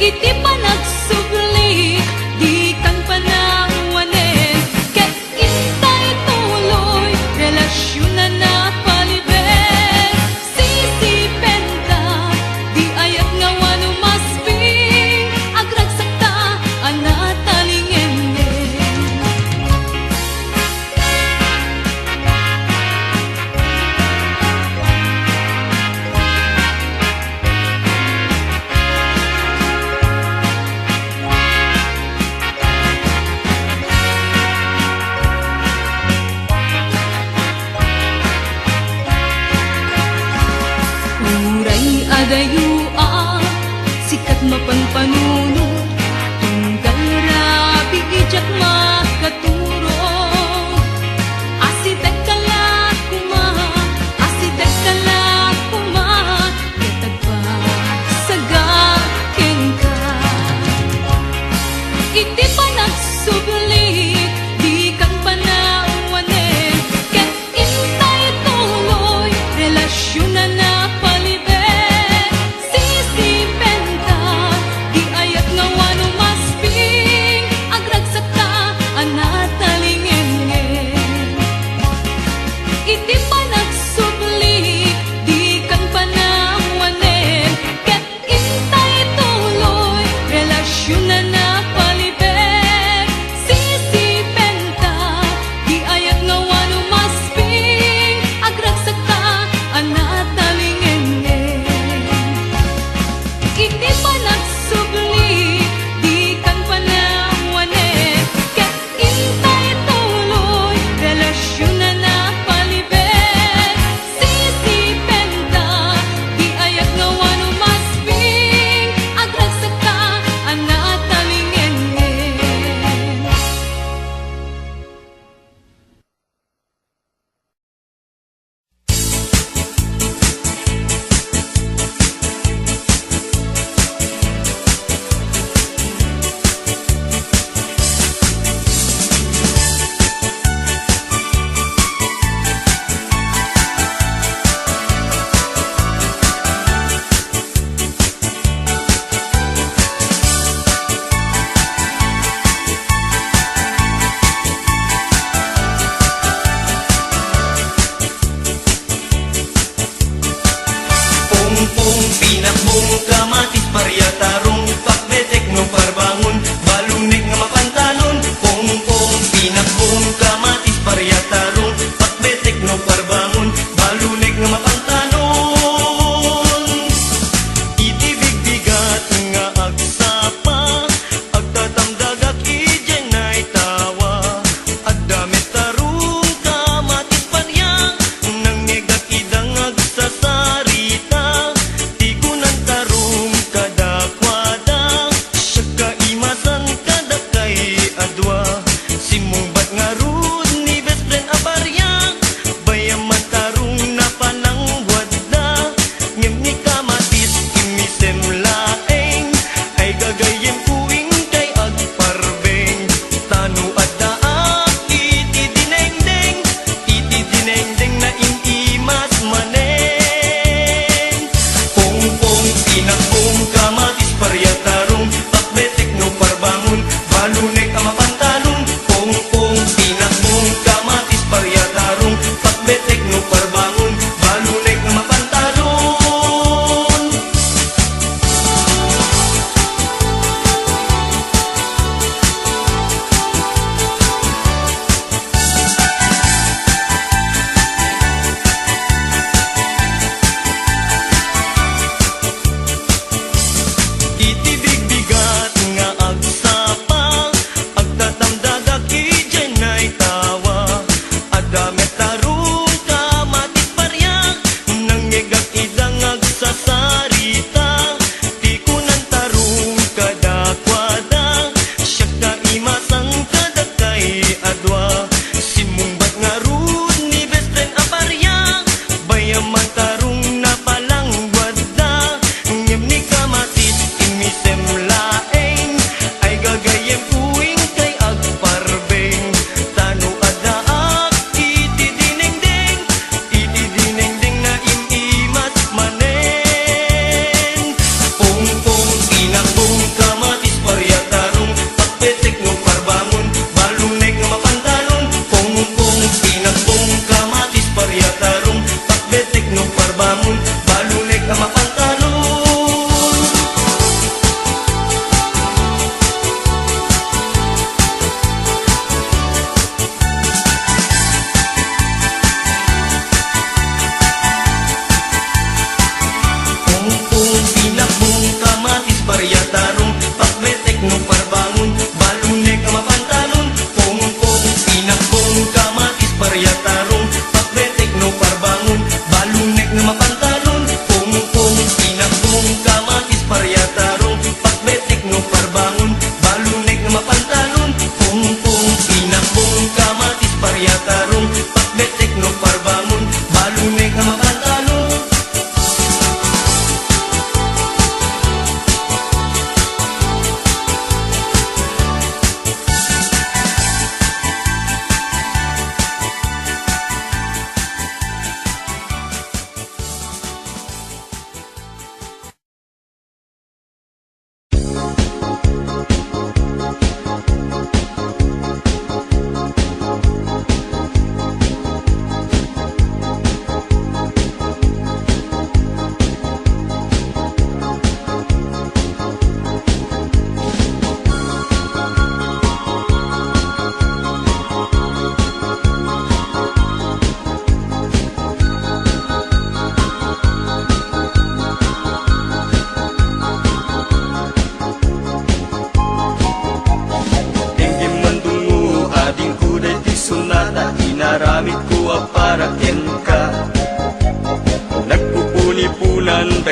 iti panagsubli di kan panawanen ket intay tuloy relasyon na napalibet sisipen ta di ayat nga wano masping agragsak ta anatalingen uray adayo sikat mapanpanuno tunggal rabi ijak makaturo asidek kala kuma asidek kala kuma ketag pa sagaken ka iti panagsubli di kan panawanen ket intay tuloy relasyon na napalibet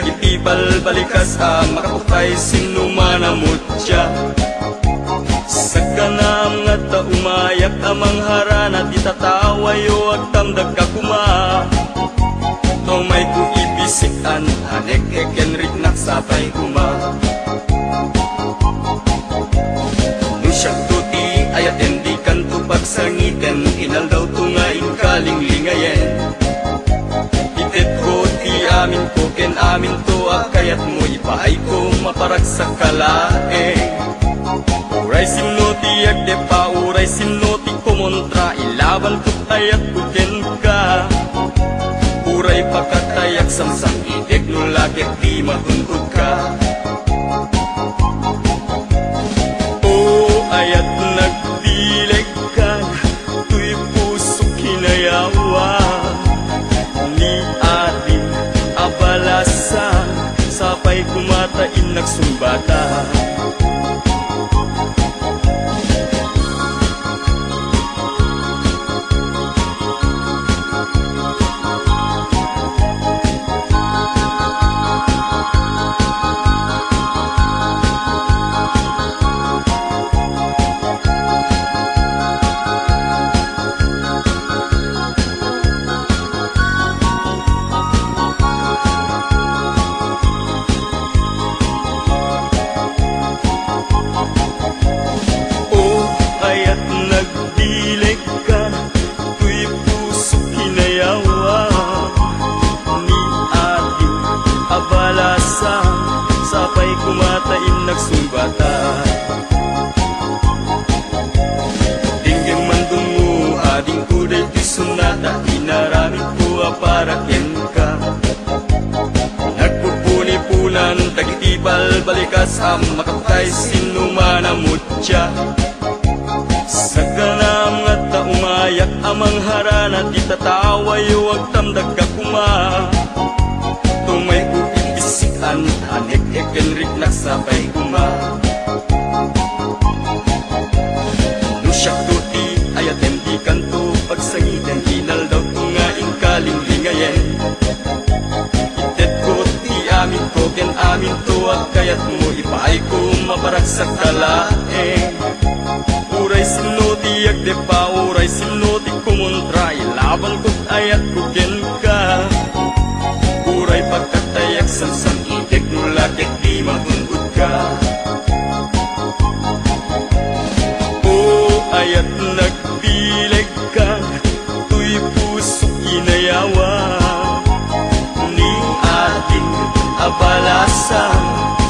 dagiti balbalikas makapukay sinumanamutya. Sakanam nga ta umayak amang harana di tatawayo agtamdag kakuma. Tomay ko ibisikan anek ekenrik naksapay kuma. Nusyak tuti ayat endi kanto pagsangiten inal daw tungain kalinglingayen. Itet ko ti amin ko ken amin to akayat mo ipaay ko maparag sa kalaeng. Uray sinoti agdepa uray sinoti kumontra ilaban ko ayat kuten ka. Uray pagkatayak samsang idek no lagek di mahungkod ka. O ayat nagdileg ka tuy puso kinayawa. Ni ating abalasa sapay kumatain nagsumbata. Sapay kumatain nagsumbata. Dinggeng mandungo ading kuday ti sunata inaramid ko aparaken ka. Nagpupuni-punan dagiti balbalikas makapukay sinumanamutya. Sakanam nga ta umayak amang harana di tatawayo agtamdag kakuma. Tumay ubisikan anek ekenrik naksapay kuma. Nusyak tuti ayat endi kanto pagsangiten inal daw tungain kalinglingayen. Itet ko ti amin ko ken amin to akayat mo ipaay ko maparag sa kalaeng. Uray sinoti agdepa uray sinoti kumontra ilaban ko't ayat ko ken ka. Uray pagkatayak samsang idek no lagek di mahungkod ka. O ayat nagdileg ka tuy puso kinayawa. Ni ating abalasa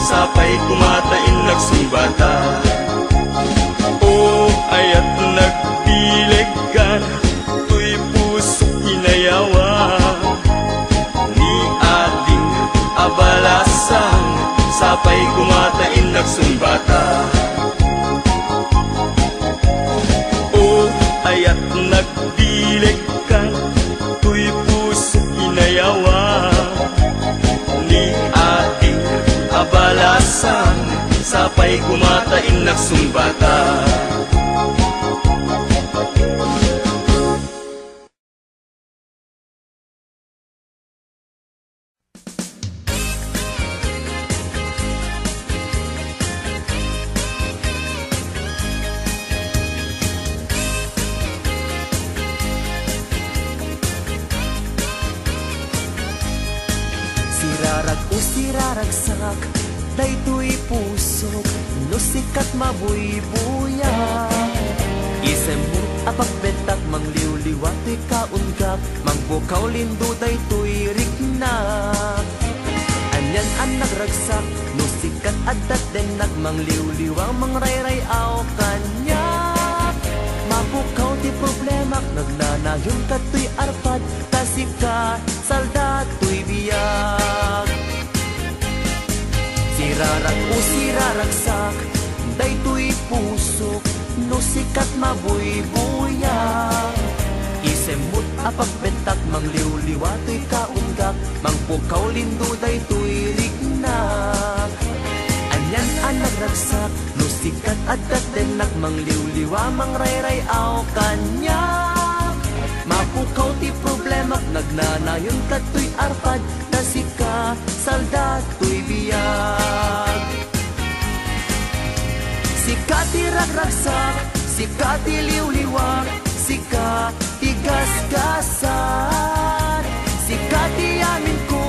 sapay kumatain nagsumbata. O ayat nagdileg ka tuy puso kinayawa. Ni ating abalasan sapay kumatain nagsumbata. O ayat nagdileg ka tuy puso kinayawa. Ni ating abalasan sapay kumatain nagsumbata. Sirarag o siraragsak, daytoy pusok, no sikat mabuybuya. Isemut apagbetak, mangliwliwatoy kaungkap, mangbukaw lindo daytoy riknak. Anyan ang nagragsak, no sikat adat denak, mangliwliwang mangrayrayaw kanyak. Mabukaw ti problemak, nagnanayon katoy arpad, kasika saldatoy biyag. Sirarag o siraragsak, daytoy pusok, no sikat mabuybuyak. Isemut apagbetak, mangliwliwatoy kaunggak, mangpukaw lindo daytoy rignak. Anyan ang nagragsak, no sikat adat denak, mangliwliwa mangrayrayaw kanyak. Mapukaw ti problema nagnanayon katoy arpad nasika salda to'y biyag. Sika ti ragragsak, sika ti liwliwag, sika ti gasgasan. Sika ti amin ko,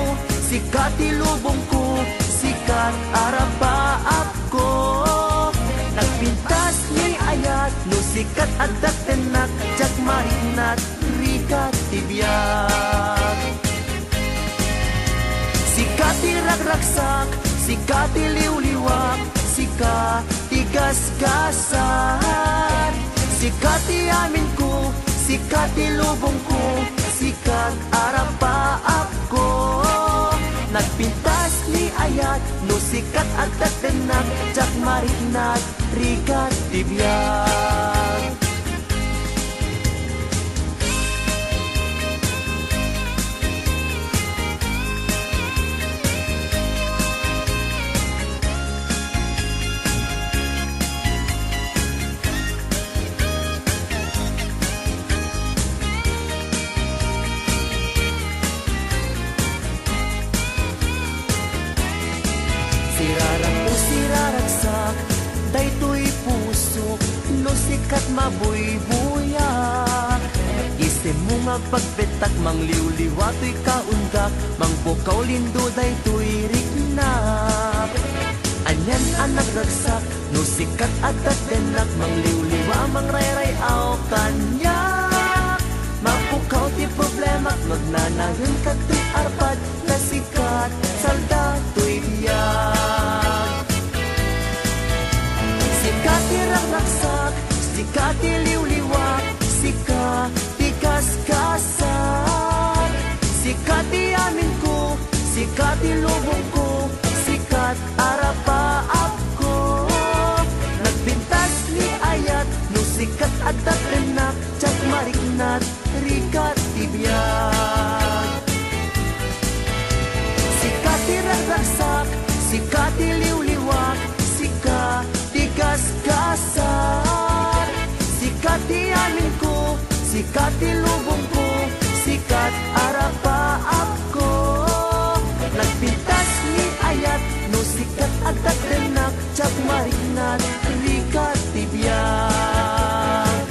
sika ti lubong ko, sikat arapaap ko. Nagpintas ni ayat, no sikat adat tenak, jak marinat, rikat ti biyag. Sika ti ragragsak, sika ti liwliwag, sika ti gasgasan. Sika ti amin ko, sika ti lubong ko, sikat arapaap ko. Nagpintas ni ayat, no sikat adat tenak, jak marinat, rikat ti biyag. Sirarang o siraragsak, daytoy puso, no sikat mabuybuyak. Isim mo nga pagbetak, mangliwliwa to'y kaundak, mangpukaw lindo daytoy riknak. Anyan ang nagragsak, no sikat adat denak, mangliwliwa mangrayray aw kanyak. Mapukaw ti problema, magnanayon kato'y arpad, na sikat salda to'y biyag. Sika ti ragragsak, sika ti liwliwag, sika ti gasgasan. Sika ti amin ko, sika ti lubong ko, sikat arapaap ko. Nagpintas ni ayat, no sikat adat enak, jak mariknat, rikat ti biyag. Sika ti ragragsak, sika ti liwliwag, sika ti gasgasan. Sika ti amin ko, sika ti lubong ko, sikat arapaap ko. Nagpintas ni ayat, no sikat adat denak, jak marinat, rikat ti biyag.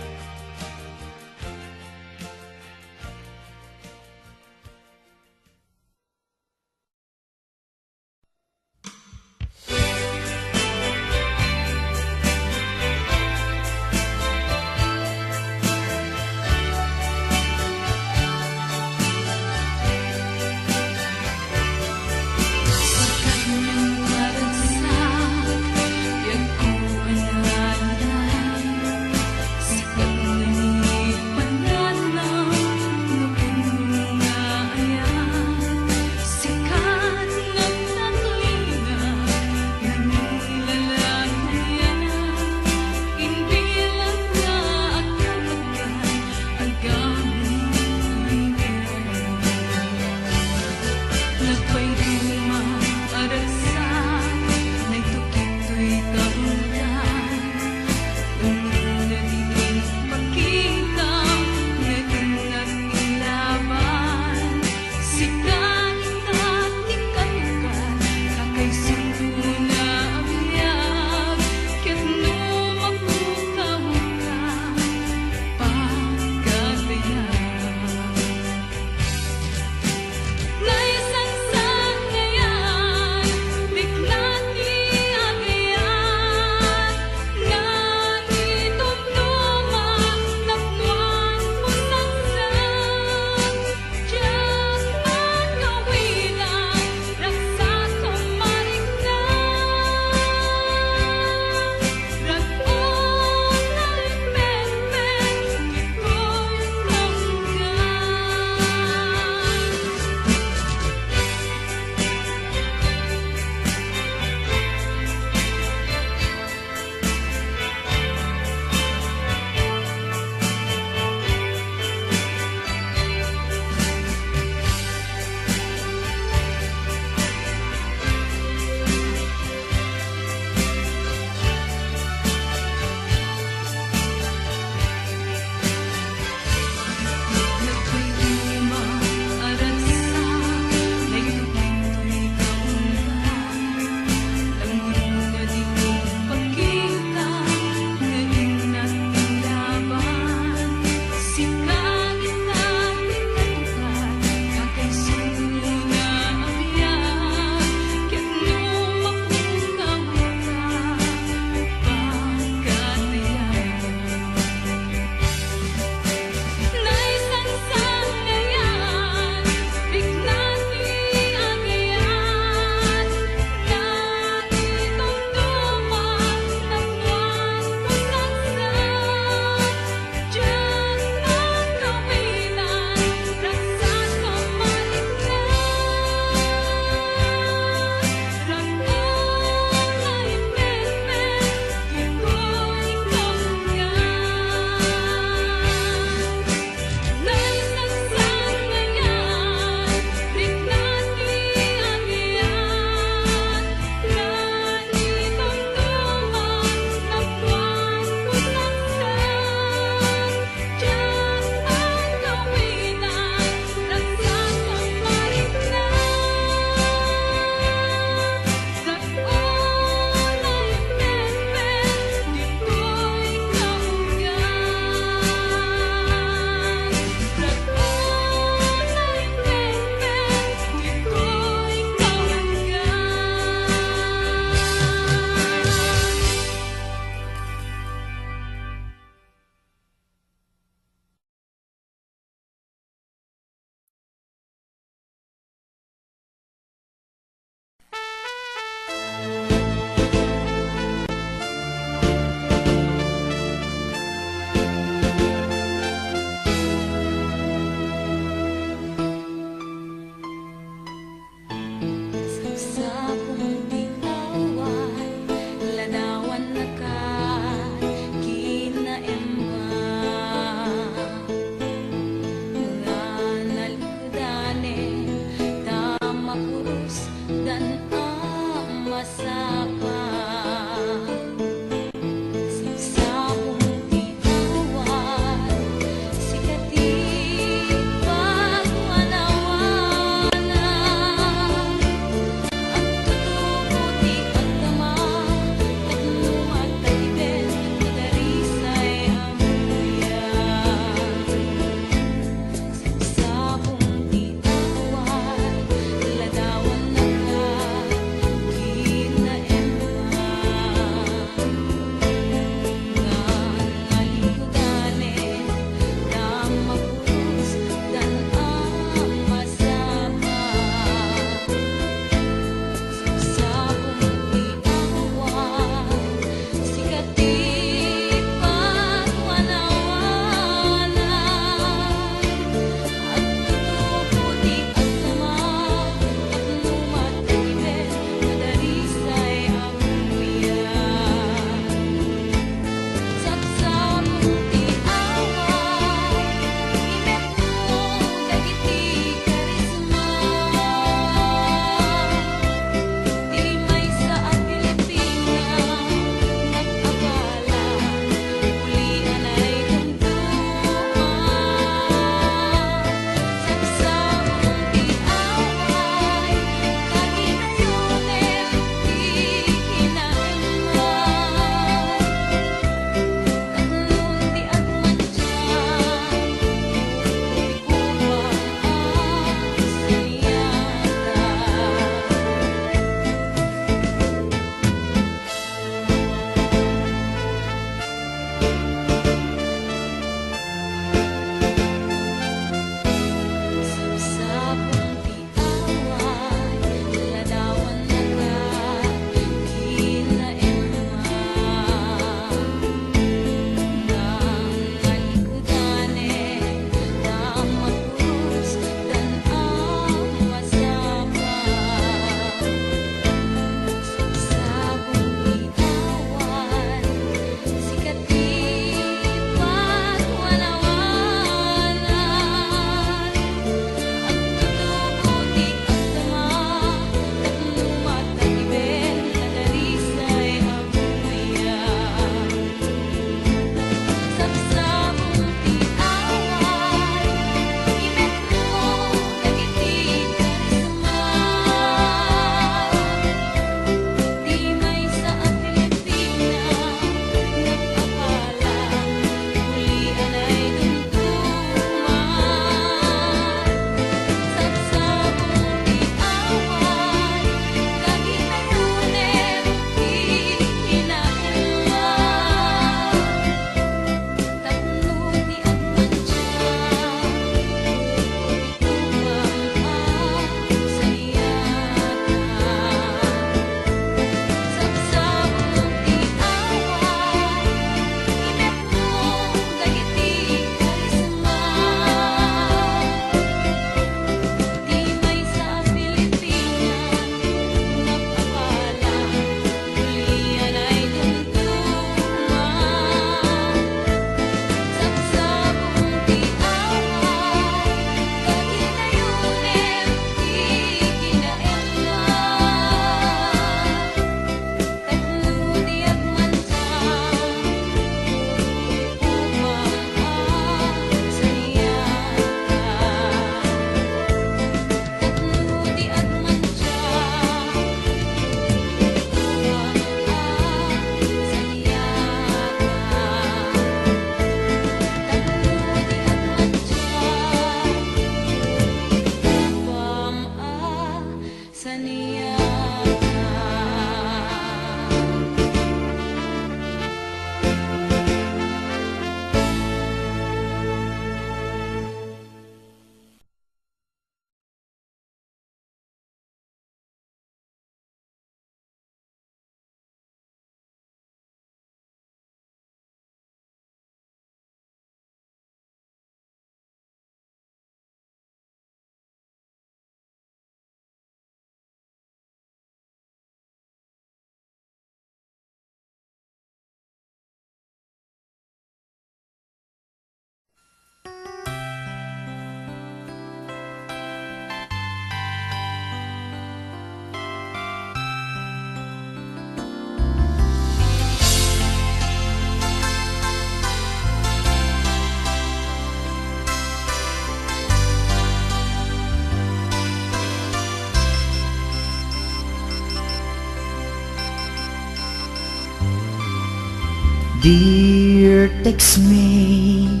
Dear textmate,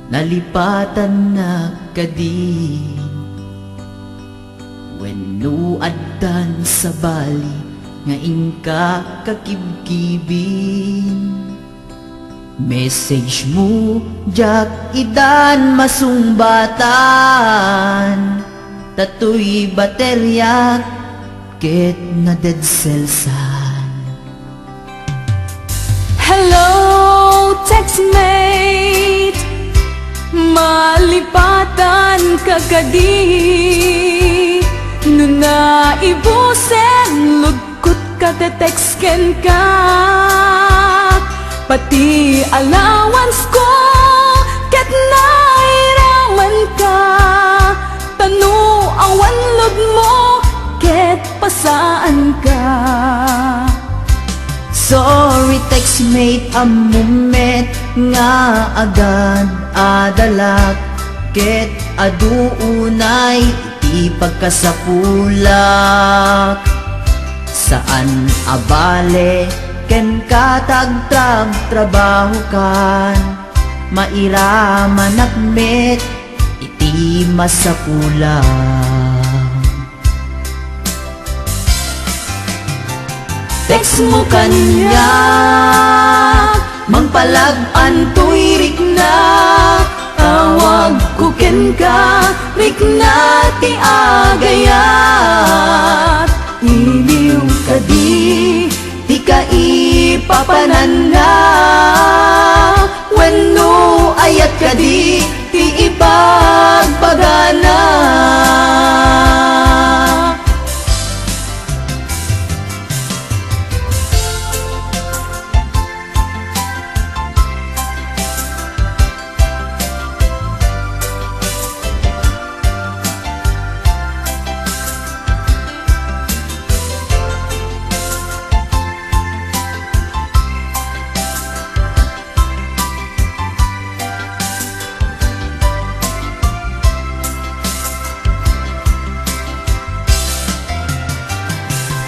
nalipatan na kadi wenno addan sa bali nga ingka kakibkibin. Message mo jak idan masungbatan, tatoy baterya ket na dead cellsan. Hello, textmate, malipatan kagadi. Nuna ibusen, lugkot ka te-textken ka. Pati allowance ko, ket nairaman ka. Tanu awan lod mo, ket pasaan ka. Sorry textmate, a moment nga agad adalak, ket aduunay iti pagkasapulak. Saan abale ken katagtrag trabaho kan, mairaman akmet iti masapulak. Text mo kanya, mangpalag-an tuwirik na. Tawag ko ken ka, rik na ti agayat. Iliw ka di ka ipapanan na. Wenno ayat ka di, ti ipagpagana.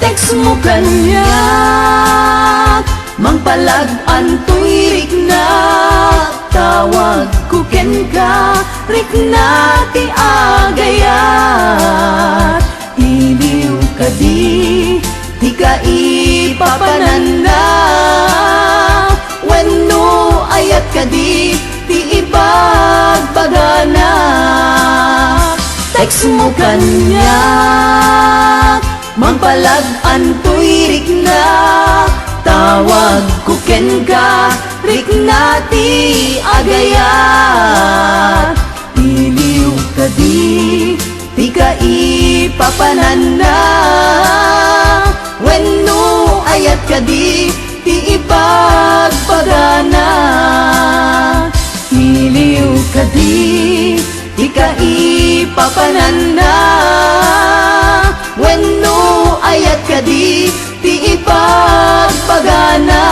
Text mo kanya, mangpalag-an tuwirik na. Tawag ko ken ka, rik na ti agayat. Iliw ka di ka ipapanan na. Wenno ayat ka di, ti ipagpagana. Text mo kanya, mangpalag-an tuwirik na. Tawag ko ken ka, rik na ti agayat. Iliw ka di ka ipapanan na. Wenno ayat ka di, ti ipagpagana. Iliw ka di ka ipapanan na. Wenno ayat ka di, ti ipagpagana.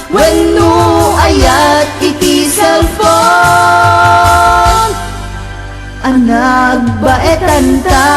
Wenno ayat iti cellphone, anagbaetan ta.